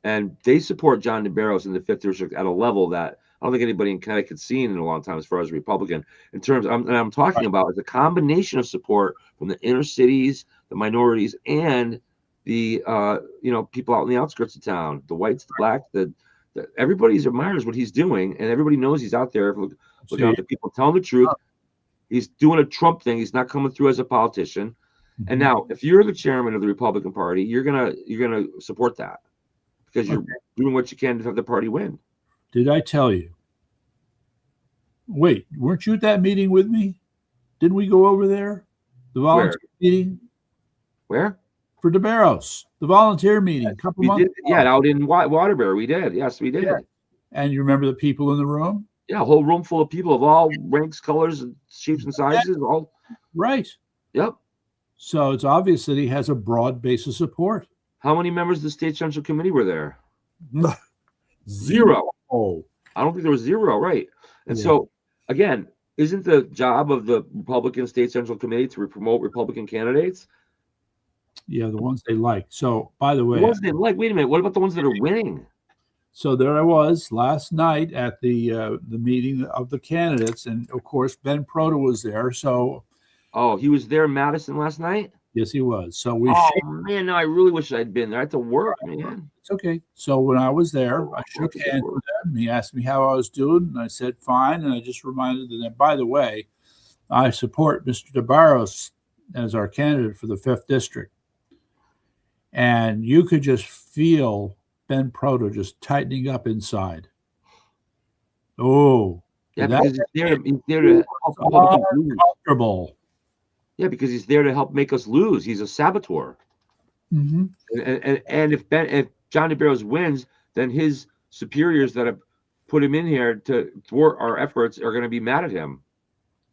And they support John DeBarros in the 5th District at a level that I don't think anybody in Connecticut's seen in a long time as far as a Republican. In terms, I'm talking about is a combination of support from the inner cities, the minorities, and the people out in the outskirts of town, the whites, the blacks, everybody admires what he's doing, and everybody knows he's out there looking out to people, telling the truth. He's doing a Trump thing. He's not coming through as a politician. And now, if you're the chairman of the Republican Party, you're gonna support that because you're doing what you can to have the party win. Did I tell you? Wait, weren't you at that meeting with me? Didn't we go over there? The volunteer meeting? Where? For DeBarros. The volunteer meeting a couple months ago. Yeah, out in Waterbury. We did. Yes, we did. Yeah. And you remember the people in the room? Yeah, a whole room full of people of all ranks, colors, and shapes and sizes. All right. Yep. So it's obvious that he has a broad base of support. How many members of the State Central Committee were there? 0. Oh, I don't think there was 0, right? And so, again, isn't the job of the Republican State Central Committee to promote Republican candidates? Yeah, the ones they like. So, by the way, the ones they like. Wait a minute. What about the ones that are winning? So there I was last night at the meeting of the candidates, and of course Ben Proto was there. So, he was there in Madison last night. Yes, he was. So man, no, I really wish I'd been there. I had to work, man. It's okay. So when I was there, I shook hands with him. He asked me how I was doing, and I said fine. And I just reminded them, by the way, I support Mr. DeBarros as our candidate for the 5th District. And you could just feel Ben Proto just tightening up inside. Oh, yeah, because he's there to help uncomfortable. Yeah, because he's there to help make us lose. He's a saboteur. Mm-hmm. And if John DeBarros wins, then his superiors that have put him in here to thwart our efforts are going to be mad at him.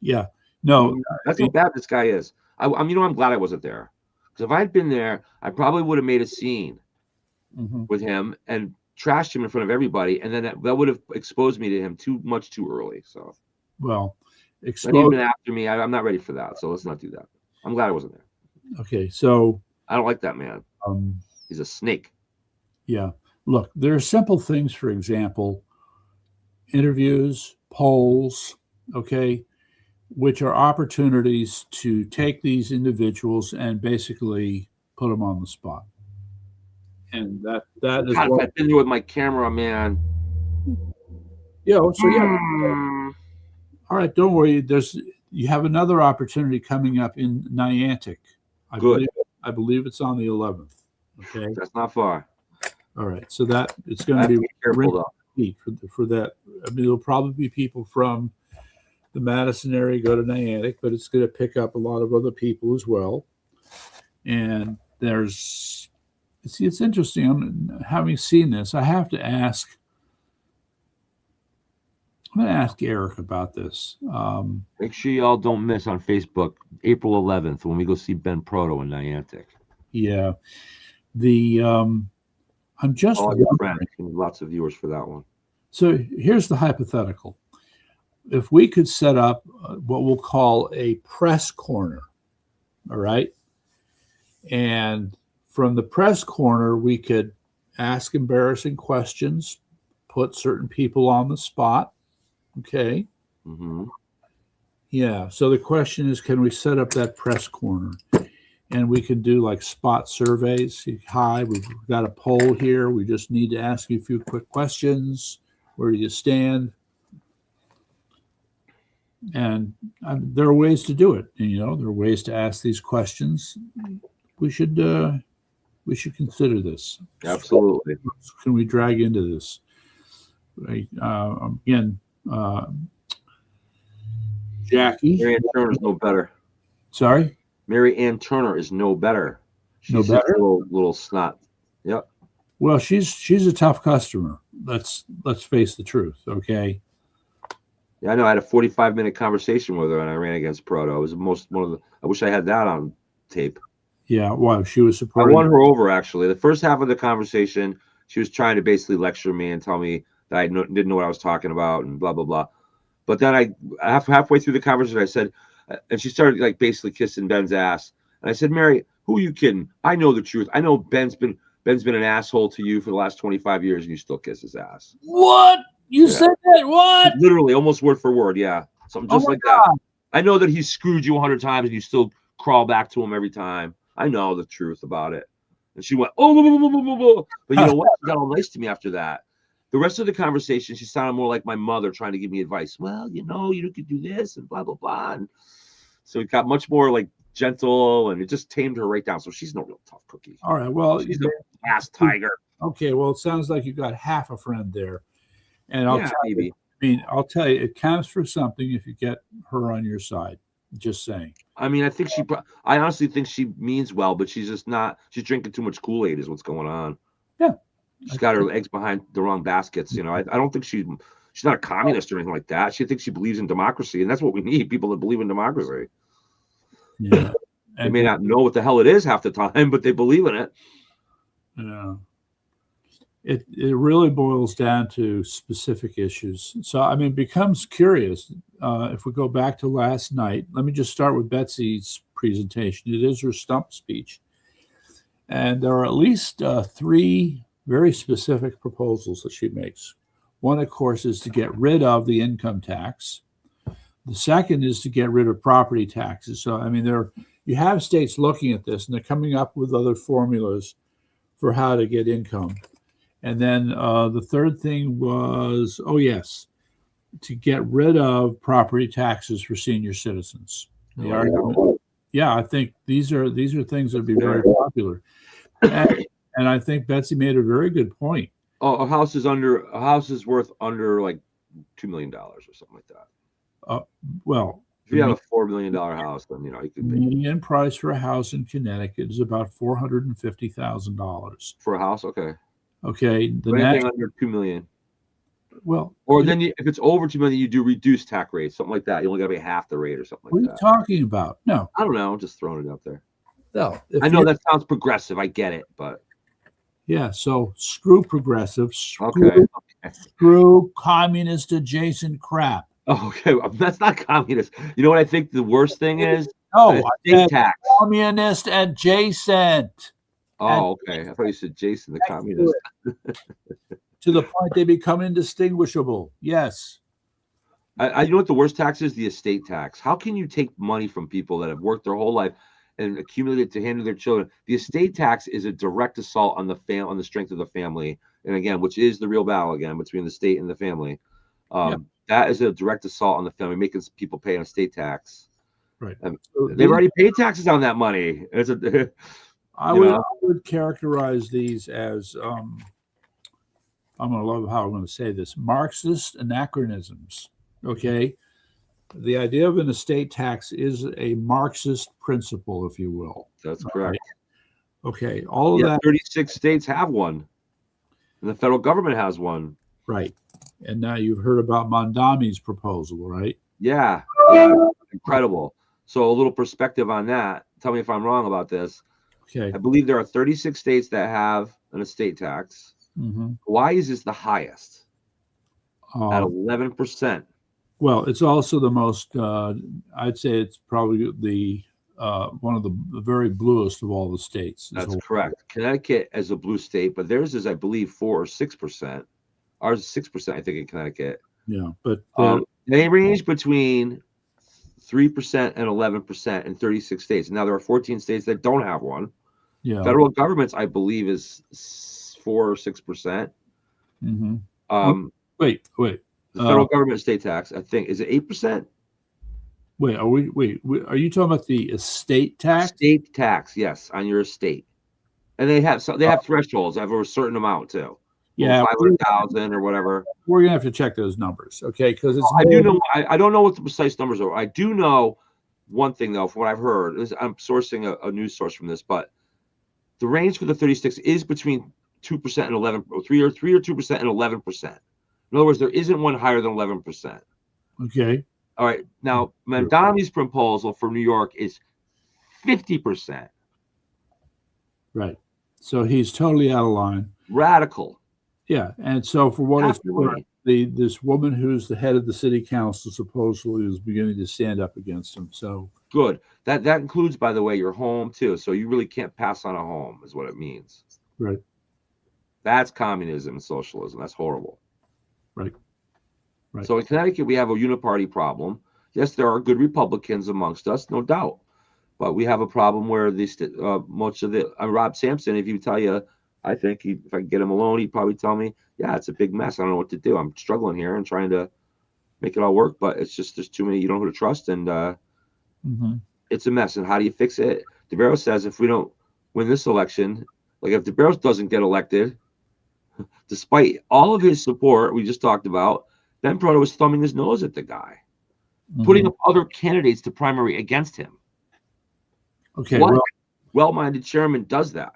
Yeah. No. That's how bad this guy is. I'm glad I wasn't there, because if I had been there, I probably would have made a scene with him and trashed him in front of everybody, and then that would have exposed me to him too early. So, well, he's been after me. I'm not ready for that. So let's not do that. I'm glad I wasn't there. Okay, so I don't like that man. He's a snake. Yeah. Look, there are simple things, for example, interviews, polls, okay, which are opportunities to take these individuals and basically put them on the spot. And that is God, if I'd been there with my camera, man. Yeah. So yeah. All right, don't worry. You have another opportunity coming up in Niantic. I believe it's on the 11th. Okay. That's not far. All right. So that it's going to be careful for that. I mean, there'll probably be people from the Madison area go to Niantic, but it's going to pick up a lot of other people as well. And it's interesting. Having seen this, I have to ask. I'm going to ask Eric about this. Make sure y'all don't miss on Facebook, April 11th, when we go see Ben Proto in Niantic. Yeah. I'm just friends, lots of viewers for that one. So here's the hypothetical. If we could set up what we'll call a press corner, all right? And from the press corner, we could ask embarrassing questions, put certain people on the spot, okay? Yeah, so the question is, can we set up that press corner? And we can do like spot surveys. Hi, we've got a poll here. We just need to ask you a few quick questions. Where do you stand? And there are ways to do it. And, there are ways to ask these questions. We should consider this. Absolutely. Can we drag into this? Again, Jackie. Mary Ann Turner is no better. Sorry? Mary Ann Turner is no better. She's no better? A little snot. Yep. Well, she's a tough customer. Let's face the truth, okay? Yeah, I know. I had a 45-minute conversation with her, and I ran against Proto. It was I wish I had that on tape. Yeah, well, she was supporting. I won her over, actually. The first half of the conversation, she was trying to basically lecture me and tell me that I didn't know what I was talking about and blah, blah, blah. But then halfway through the conversation, I said, and she started like basically kissing Ben's ass. And I said, Mary, who are you kidding? I know the truth. I know Ben's been an asshole to you for the last 25 years, and you still kiss his ass. What? You said that? What? Literally, almost word for word. Yeah, something just like that. I know that he's screwed you 100 times, and you still crawl back to him every time. I know the truth about it. And she went, oh, blah, blah, blah, blah, blah. But you know what? She got all nice to me after that. The rest of the conversation, she sounded more like my mother trying to give me advice. Well, you could do this and blah, blah, blah. And so it got much more like gentle, and it just tamed her right down. So she's no real tough cookie. All right. Well, she's an ass tiger. Okay. Well, it sounds like you got half a friend there. And I'll tell you, it counts for something if you get her on your side. Just saying. I mean, I honestly think she means well, but she's just not. She's drinking too much Kool-Aid is what's going on. Yeah. She's got her eggs behind the wrong baskets. I don't think she's not a communist or anything like that. She thinks she believes in democracy, and that's what we need, people that believe in democracy. Yeah. They may not know what the hell it is half the time, but they believe in it. Yeah. It really boils down to specific issues. So, I mean, it becomes curious. If we go back to last night, let me just start with Betsy's presentation. It is her stump speech. And there are at least 3 very specific proposals that she makes. One, of course, is to get rid of the income tax. The second is to get rid of property taxes. So, I mean, you have states looking at this, and they're coming up with other formulas for how to get income. And then the third thing was, to get rid of property taxes for senior citizens. The argument, I think these are things that would be very popular. And I think Betsy made a very good point. Oh, a house is worth under like $2 million or something like that. Well, if you have a $4 million house, then you could. The median price for a house in Connecticut is about $450,000 for a house. Okay. Okay. Anything under $2 million. Well, Or then if it's over 2 million, you do reduced tax rate, something like that. You only got to pay half the rate or something what are like you that. talking about? No, I don't know. I'm just throwing it out there. no. I know that sounds progressive. I get it, but Yeah, so screw progressive, okay. screw communist adjacent crap. Okay, that's not communist. You know what I think the worst thing is? No, State tax. communist adjacent. Oh, okay. I thought you said Jason, the communist. To the point they become indistinguishable. Yes. You know what the worst tax is? The estate tax. How can you take money from people that have worked their whole life and accumulate it to hand to their children? The estate tax is a direct assault on the strength of the family, and again, which is the real battle again between the state and the family. That is a direct assault on the family, making people pay an estate tax. Right. So they've already paid taxes on that money. I would characterize these as I'm going to love how I'm going to say this, Marxist anachronisms. Okay. The idea of an estate tax is a Marxist principle, if you will. That's correct. Right. Okay. All of that. 36 states have one, and the federal government has one. Right. And now you've heard about Mondami's proposal, right? Yeah. Incredible. So a little perspective on that. Tell me if I'm wrong about this. Okay. I believe there are 36 states that have an estate tax. Mm-hmm. Hawaii's is the highest at 11%. Well, it's also the most, I'd say it's probably the one of the very bluest of all the states. That's correct. Connecticut is a blue state, but theirs is, I believe, 4 or 6%. Ours is 6%, I think, in Connecticut. Yeah, but they range between 3% and 11% in 36 states. Now there are 14 states that don't have one. Yeah. Federal government's, I believe, is 4 or 6%. Mm-hmm. Wait. The federal government state tax, I think, is it 8%? Wait, are you talking about the estate tax? State tax, yes, on your estate. And they have thresholds over a certain amount too. Yeah, 500,000 or whatever. We're gonna have to check those numbers, okay? Because I do know. I don't know what the precise numbers are. I do know one thing though, from what I've heard. I'm sourcing a news source from this, but the range for the 36 is between 2% and 11, or 3 or 2% and 11%. In other words, there isn't one higher than 11%. Okay. All right. Now, Mondami's proposal for New York is 50%. Right. So he's totally out of line. Radical. Yeah. And so for what it's worth, this woman who's the head of the city council supposedly is beginning to stand up against him. So good. That includes, by the way, your home too. So you really can't pass on a home, is what it means. Right. That's communism and socialism. That's horrible. Right. Right. So in Connecticut, we have a uniparty problem. Yes, there are good Republicans amongst us, no doubt. But we have a problem where much of the Rob Sampson, if you tell you, I think if I could get him alone, he'd probably tell me, yeah, it's a big mess. I don't know what to do. I'm struggling here and trying to make it all work, but it's just there's too many. You don't know who to trust, and it's a mess. And how do you fix it? DeBarros says if we don't win this election, like if DeBarros doesn't get elected, despite all of his support we just talked about, Ben Proto was thumbing his nose at the guy, putting up other candidates to primary against him. Okay. What well-minded chairman does that?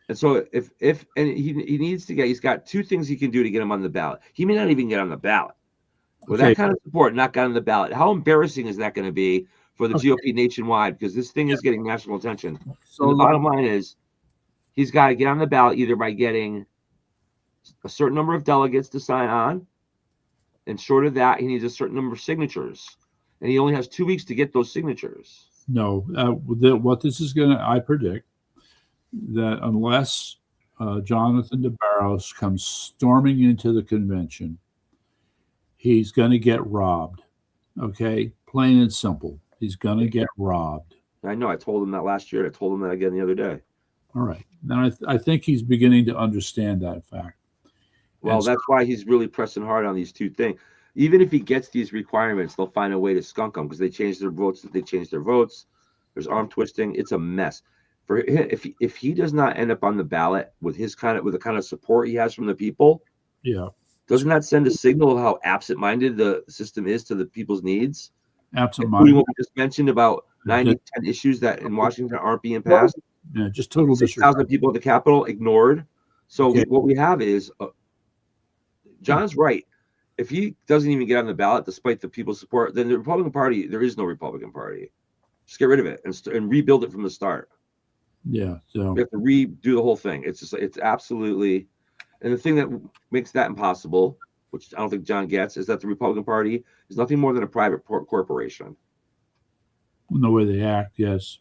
And so if he needs to he's got 2 things he can do to get him on the ballot. He may not even get on the ballot. With that kind of support, not got on the ballot. How embarrassing is that going to be for the GOP nationwide? Because this thing is getting national attention. So the bottom line is he's got to get on the ballot either by getting a certain number of delegates to sign on, and short of that, he needs a certain number of signatures. And he only has 2 weeks to get those signatures. No, what this is going to, I predict that unless Jonathan DeBarros comes storming into the convention, he's going to get robbed. Okay, plain and simple. He's going to get robbed. I know. I told him that last year. I told him that again the other day. All right. Now I think he's beginning to understand that fact. Well, that's why he's really pressing hard on these 2 things. Even if he gets these requirements, they'll find a way to skunk them because they change their votes. There's arm twisting. It's a mess. For him, if he does not end up on the ballot with the kind of support he has from the people, doesn't that send a signal of how absent-minded the system is to the people's needs? Absent-minded. What we just mentioned about 10 issues that in Washington aren't being passed. Yeah, just total 6,000 people at the Capitol ignored. So what we have is John's right. If he doesn't even get on the ballot, despite the people's support, then the Republican Party, there is no Republican Party. Just get rid of it and rebuild it from the start. Yeah. So We have to redo the whole thing. It's absolutely, and the thing that makes that impossible, which I don't think John gets, is that the Republican Party is nothing more than a private corporation. the way they act, yes.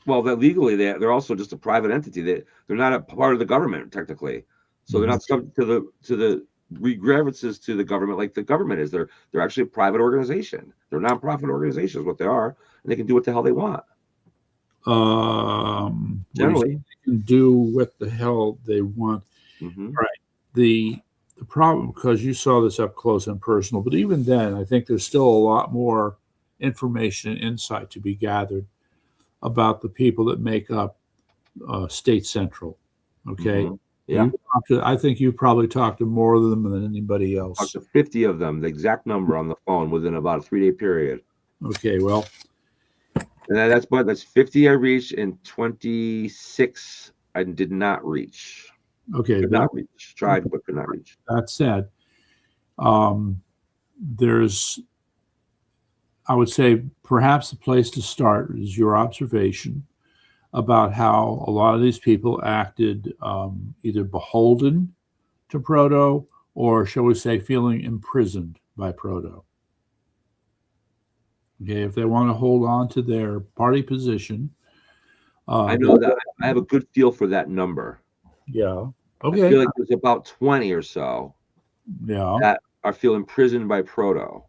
Well, that legally they're also just a private entity. They're not a part of the government technically, so they're not subject to the grievances to the government like the government is. They're actually a private organization. They're nonprofit organizations, what they are, and they can do what the hell they want. Generally, they can do what the hell they want. Right. The problem, because you saw this up close and personal, but even then, I think there's still a lot more information and insight to be gathered about the people that make up State Central. Okay. Yeah. I think you probably talked to more of them than anybody else. Talked to 50 of them, the exact number on the phone within about a 3-day period. Okay, well, and that's 50 I reached and 26 I did not reach. Okay, could not reach. Tried but could not reach. That said, there's, I would say, perhaps the place to start is your observation about how a lot of these people acted either beholden to Proto or, shall we say, feeling imprisoned by Proto. Okay, if they want to hold on to their party position. I know that I have a good feel for that number. Yeah. Okay. I feel like there's about 20 or so. Yeah. That are feel imprisoned by Proto.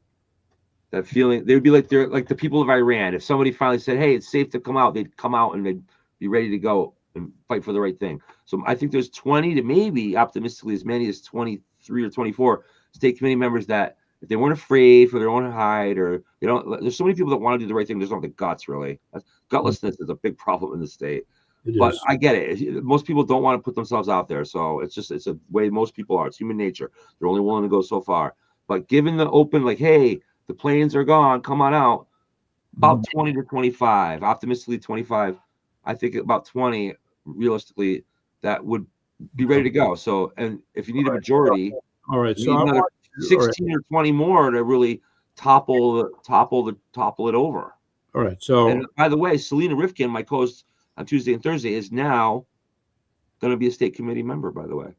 That feeling, they would be like they're like the people of Iran. If somebody finally said, "Hey, it's safe to come out," they'd come out and they'd be ready to go and fight for the right thing. So I think there's 20 to maybe optimistically as many as 23 or 24 state committee members that if they weren't afraid for their own hide or they don't, there's so many people that want to do the right thing. There's not the guts really. Gutlessness is a big problem in the state. But I get it. Most people don't want to put themselves out there. So it's a way most people are. It's human nature. They're only willing to go so far. But given the open, like, hey, the planes are gone, come on out, about 20 to 25, optimistically 25. I think about 20, realistically, that would be ready to go. So, and if you need a majority, all right, so another 16 or 20 more to really topple it over. All right. So, and by the way, Selena Rifkin, my co-host on Tuesday and Thursday, is now going to be a state committee member, by the way.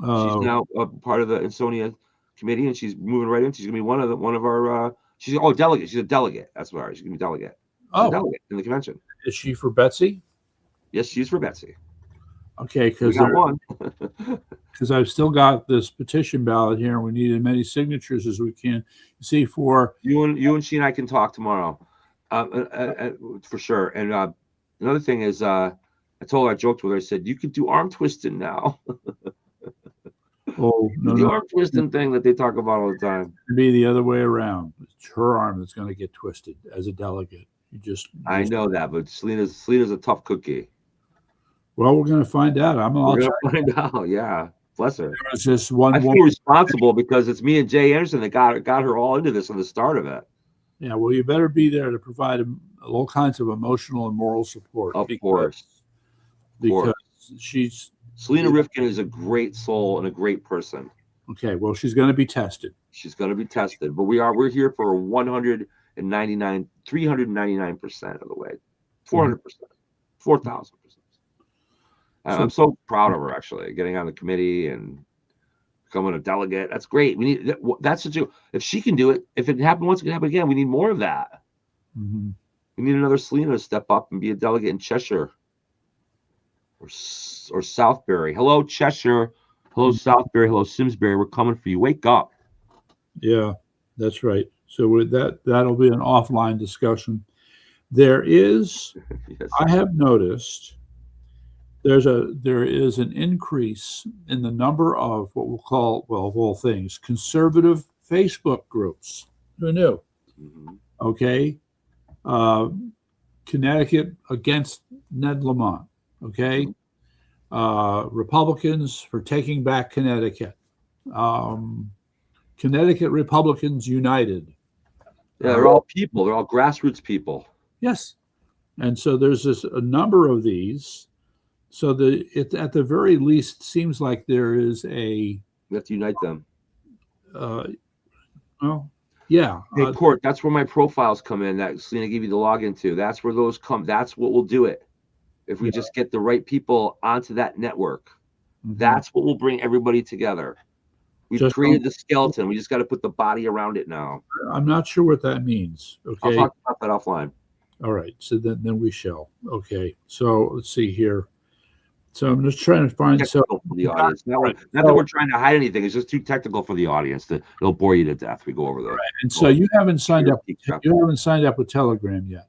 She's now a part of the Insonia committee, and she's moving right in. She's going to be one of our she's delegate. She's a delegate. That's what she's going to be delegate. She's a delegate in the convention. Is she for Betsy? Yes, she's for Betsy. Okay, because I've still got this petition ballot here, and we need as many signatures as we can. See, for you and she and I can talk tomorrow, for sure. And another thing is, I told her, I joked with her. I said, "You can do arm twisting now." Oh, no, the arm twisting thing that they talk about all the time. It'd be the other way around. It's her arm that's going to get twisted as a delegate. I know that, but Selena's a tough cookie. Well, we're going to find out. We're going to find out. Yeah, bless her. There's just one. I feel responsible because it's me and Jay Anderson that got her all into this from the start of it. Yeah, well, you better be there to provide all kinds of emotional and moral support. Of course. Because Selena Rifkin is a great soul and a great person. Okay, well, she's going to be tested. She's going to be tested, but we're here for 399% of the way, 400%, 4,000%. I'm so proud of her actually getting on the committee and becoming a delegate. That's great. We need that's if she can do it, if it happened once, it can happen again. We need more of that. Mm-hmm. We need another Selena to step up and be a delegate in Cheshire or Southbury. Hello, Cheshire. Hello, Southbury. Hello, Simsbury. We're coming for you. Wake up. Yeah, that's right. So with that'll be an offline discussion. There is, yes. I have noticed there is an increase in the number of what we'll call, well, of all things, conservative Facebook groups. Who knew? Mm-hmm. Okay. Connecticut against Ned Lamont. Okay. Republicans for taking back Connecticut. Connecticut Republicans United. Yeah, they're all people. They're all grassroots people. Yes. And so there's a number of these. So it at the very least seems like there is we have to unite them. well, yeah. Hey, Court, that's where my profiles come in. That Selena gave you the login to. That's where those come. That's what will do it. If we just get the right people onto that network, that's what will bring everybody together. We've created the skeleton. We just got to put the body around it now. I'm not sure what that means. Okay. I'll talk about that offline. All right. So then we shall. Okay. So let's see here. So I'm just trying to find for the audience. Not that we're trying to hide anything. It's just too technical for the audience. It'll bore you to death. We go over there. Right. And so you haven't signed up. You haven't signed up with Telegram yet.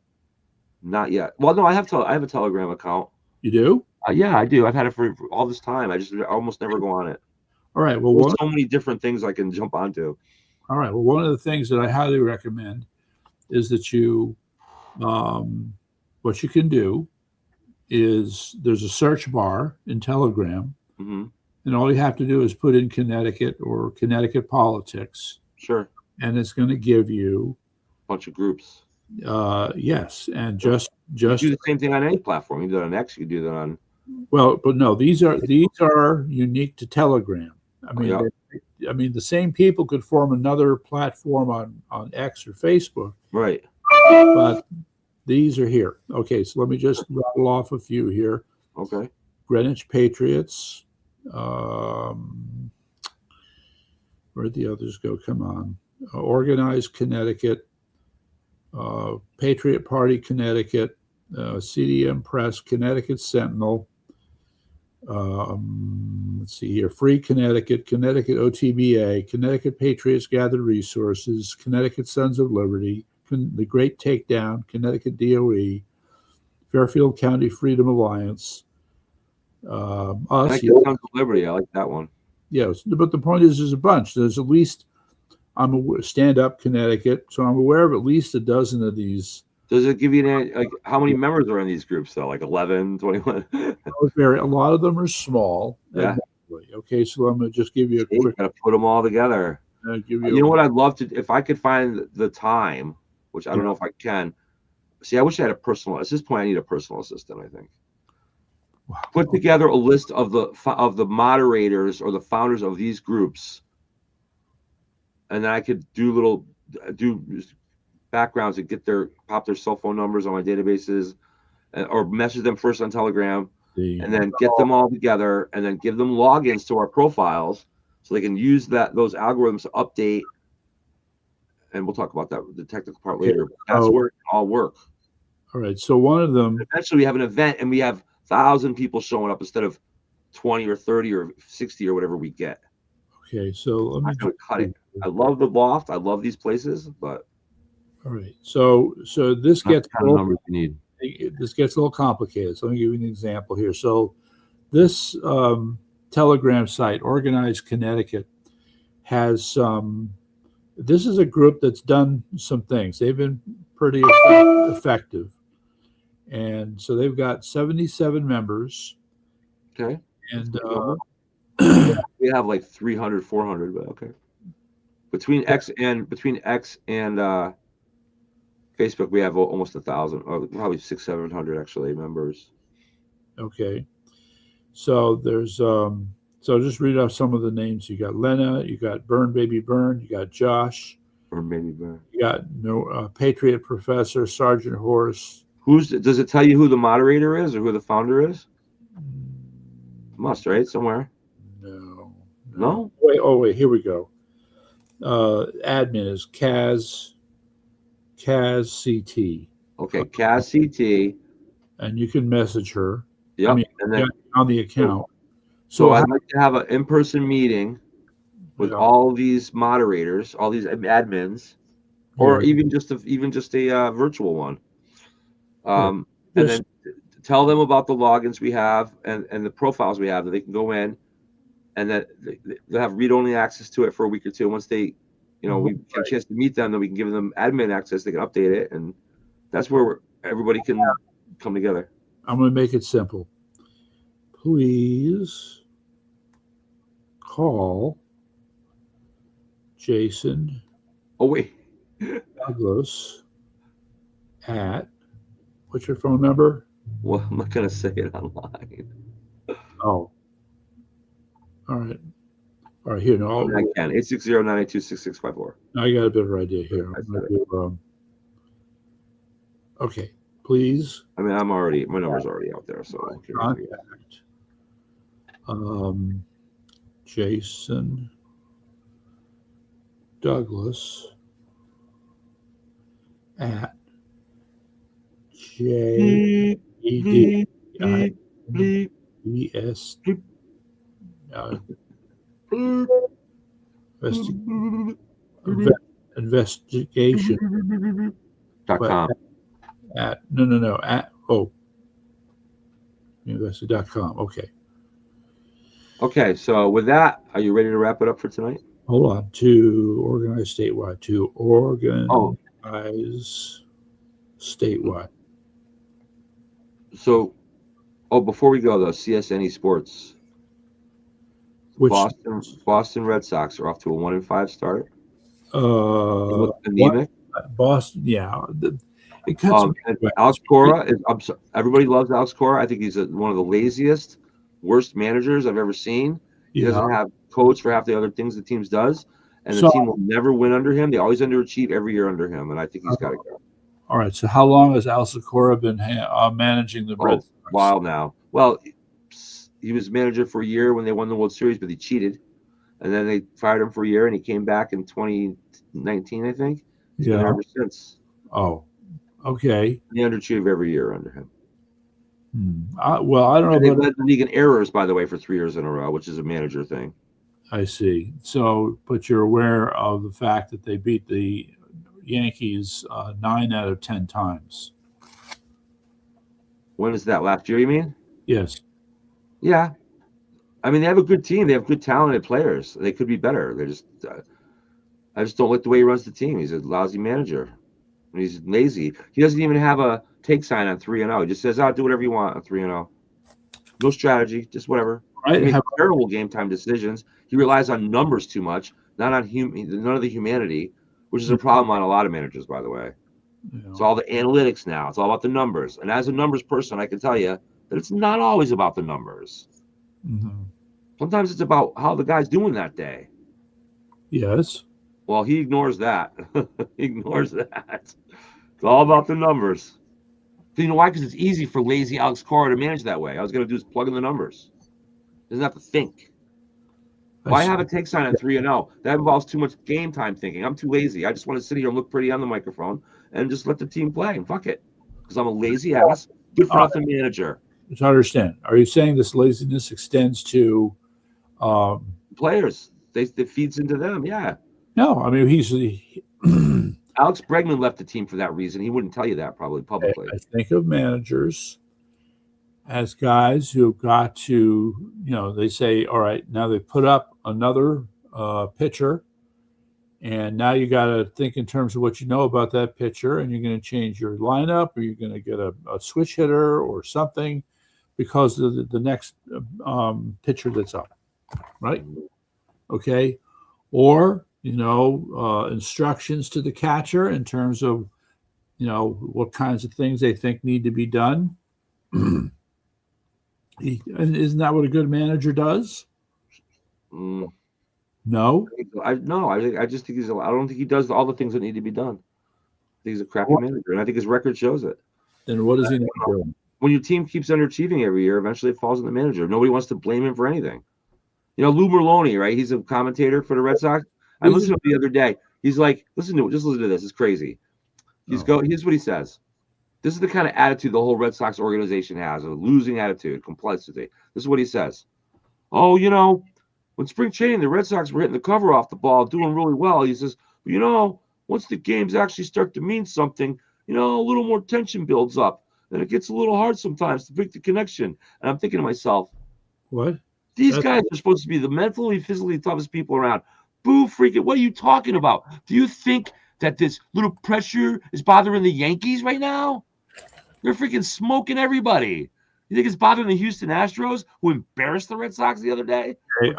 Not yet. Well, no, I have a Telegram account. You do? Yeah, I do. I've had it for all this time. I almost never go on it. All right. Well, there's so many different things I can jump onto. All right. Well, one of the things that I highly recommend is that you, what you can do is there's a search bar in Telegram, and all you have to do is put in Connecticut or Connecticut politics. Sure. And it's going to give you a bunch of groups. Yes, and just you do the same thing on any platform. You do that on X. You do that on. Well, but no, these are unique to Telegram. I mean, the same people could form another platform on X or Facebook. Right. But these are here. Okay, so let me just rattle off a few here. Okay. Greenwich Patriots. Where'd the others go? Come on. Organized Connecticut. Patriot Party Connecticut. CDM Press. Connecticut Sentinel. Let's see here. Free Connecticut. Connecticut OTBA. Connecticut Patriots Gathered Resources. Connecticut Sons of Liberty. The Great Takedown, Connecticut DOE, Fairfield County Freedom Alliance. Us, Sons of Liberty. I like that one. Yes, but the point is, there's a bunch. There's at least Stand Up Connecticut, so I'm aware of at least a dozen of these. Does it give you how many members are in these groups though? Like 11, 21? A lot of them are small. Yeah. Okay, so I'm going to just give you a quick. Got to put them all together. You know what I'd love to, if I could find the time. Which I don't know if I can. See, I wish I had a personal. At this point, I need a personal assistant. I think. Wow. Put together a list of the moderators or the founders of these groups, and then I could do backgrounds and pop their cell phone numbers on my databases, or message them first on Telegram, and then get them all together, and then give them logins to our profiles so they can use those algorithms to update. And we'll talk about the technical part later. That's where it all work. All right. So one of them. Eventually, we have an event, and we have 1,000 people showing up instead of 20 or 30 or 60 or whatever we get. Okay. So let me cut it. I love the loft. I love these places, but. All right. So this gets numbers you need. This gets a little complicated. So let me give you an example here. So this Telegram site, Organized Connecticut, has this is a group that's done some things. They've been pretty effective. And so they've got 77 members. Okay. And we have like 300, 400, but okay. Between X and Facebook, we have almost 1,000, or probably 600, 700 actually members. Okay. So there's so just read off some of the names. You got Lena, you got Burn Baby Burn, you got Josh. Burn Baby Burn. You got Patriot Professor, Sergeant Horse. Does it tell you who the moderator is or who the founder is? Must, right? Somewhere. No? Wait, here we go. Admin is Kaz CT. Okay, Kaz CT. And you can message her. Yep. And then on the account. So I'd like to have an in-person meeting with all these moderators, all these admins, or even just a virtual one. And then tell them about the logins we have and the profiles we have that they can go in, and that they'll have read-only access to it for a week or two. Once they, we get a chance to meet them, then we can give them admin access. They can update it, and that's where everybody can come together. I'm going to make it simple. Please call Jason. Oh, wait. Douglas at, what's your phone number? Well, I'm not going to say it online. Oh. All right. All right, here, no, I can. 860-982-6654. I got a better idea here. I I'm said gonna it. do, okay, please I mean, my number's already out there, so who cares? I guess. contact Jason Douglas at Bleep, bleep, bleep, bleep, JEDIES bleep, uh, bleep, investi- bleep, investigation, but .com. at no at investigation.com. Okay, Okay, so with that, are you ready to wrap it up for tonight? hold on. To organize statewide. To organize Oh, statewide. so before we go though, CSNE Sports, Which Boston Red Sox are off to a 1-5 start. what Anemic. Boston? Yeah, it cuts. And Alex Cora is. Everybody loves Alex Cora. I think he's one of the laziest, worst managers I've ever seen. He doesn't have coach for half the other things the teams does, and the team will never win under him. They always underachieve every year under him, and I think he's got to go. All right. So how long has Alex Cora been managing the Red Sox? A while now. Well, he was manager for a year when they won the World Series, but he cheated, and then they fired him for a year, and he came back in 2019, I think. He's been there ever since. Oh, okay. They underachieve every year under him. Well, I don't know. They led the league in errors, by the way, for 3 years in a row, which is a manager thing. I see. So, but you're aware of the fact that they beat the Yankees 9 out of 10 times. When is that? Last year, you mean? Yes. Yeah. I mean, they have a good team. They have good, talented players. They could be better. They just, I just don't like the way he runs the team. He's a lousy manager. He's lazy. He doesn't even have a take sign on 3-0. He just says, "I'll do whatever you want on 3-0." No strategy, just whatever. Right. He makes terrible game time decisions. He relies on numbers too much, not on none of the humanity, which is a problem on a lot of managers, by the way. It's all the analytics now. It's all about the numbers. And as a numbers person, I can tell you that it's not always about the numbers. Mm-hmm. Sometimes it's about how the guy's doing that day. Yes. Well, he ignores that. He ignores that. It's all about the numbers. You know why? Because it's easy for lazy Alex Cora to manage that way. All he's going to do is plug in the numbers. Doesn't have to think. Why have a take sign on 3-0? That involves too much game time thinking. I'm too lazy. I just want to sit here and look pretty on the microphone and just let the team play. And fuck it. Because I'm a lazy ass, good for nothing manager. To understand, are you saying this laziness extends to players? It feeds into them. Yeah. No, I mean he's Alex Bregman left the team for that reason. He wouldn't tell you that probably publicly. I think of managers as guys who've got to, they say, all right, now they put up another pitcher, and now you got to think in terms of what you know about that pitcher, and you're going to change your lineup, or you're going to get a switch hitter or something because of the next pitcher that's up, right? Okay, or instructions to the catcher in terms of, what kinds of things they think need to be done. And isn't that what a good manager does? No. I just think I don't think he does all the things that need to be done. I think he's a crappy manager, and I think his record shows it. Then what does he need to do? When your team keeps underachieving every year, eventually it falls on the manager. Nobody wants to blame him for anything. Lou Merloni, right? He's a commentator for the Red Sox. I listened to him the other day. He's like, listen to this. It's crazy. Here's what he says. This is the kind of attitude the whole Red Sox organization has, a losing attitude, complexity. This is what he says. Oh, when spring training, the Red Sox were hitting the cover off the ball, doing really well. He says, once the games actually start to mean something, a little more tension builds up. And it gets a little hard sometimes to break the connection. And I'm thinking to myself, what? These guys are supposed to be the mentally, physically toughest people around. Boo freaking, what are you talking about? Do you think that this little pressure is bothering the Yankees right now? They're freaking smoking everybody. You think it's bothering the Houston Astros, who embarrassed the Red Sox the other day? Hey,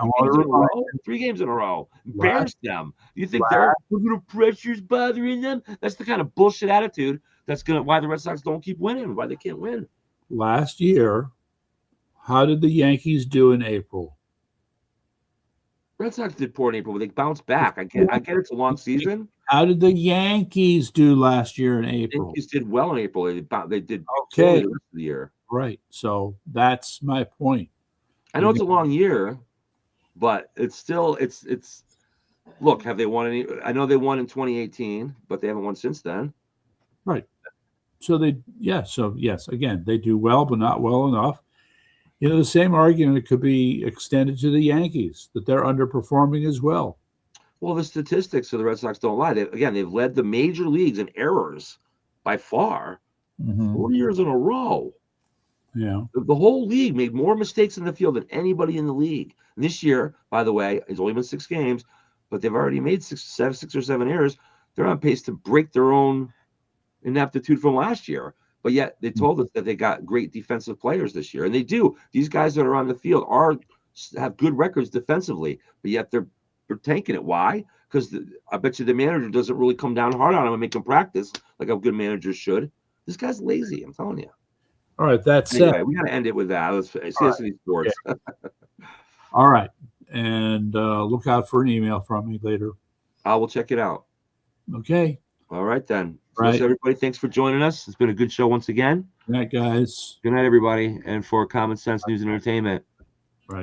3 games in a row. Embarrassed them. You think their little pressure's bothering them? That's the kind of bullshit attitude that's why the Red Sox don't keep winning, why they can't win. Last year, how did the Yankees do in April? Red Sox did poor in April, but they bounced back. I get it's a long season. How did the Yankees do last year in April? Yankees did well in April. They did Okay. the rest of the year. Right. So that's my point. I know it's a long year, but it's still it's. Look, have they won any? I know they won in 2018, but they haven't won since then. Right. So yes, again, they do well, but not well enough. You know, the same argument could be extended to the Yankees, that they're underperforming as well. Well, the statistics of the Red Sox don't lie. They've led the major leagues in errors by far 4 years in a row. Yeah. The whole league made more mistakes in the field than anybody in the league. And this year, by the way, it's only been 6 games, but they've already made 6 or 7 errors. They're on pace to break their own ineptitude from last year. But yet they told us that they got great defensive players this year, and they do. These guys that are on the field have good records defensively, but yet they're tanking it. Why? Because I bet you the manager doesn't really come down hard on them and make them practice like a good manager should. This guy's lazy. I'm telling you. All right, that's anyway. We got to end it with that. Let's see sports. Yeah. All right, and look out for an email from me later. I will check it out. Okay. All right then. So Right. everybody, thanks for joining us. It's been a good show once again. Good night, guys. Good night, everybody. And for Common Sense News and Entertainment. Right.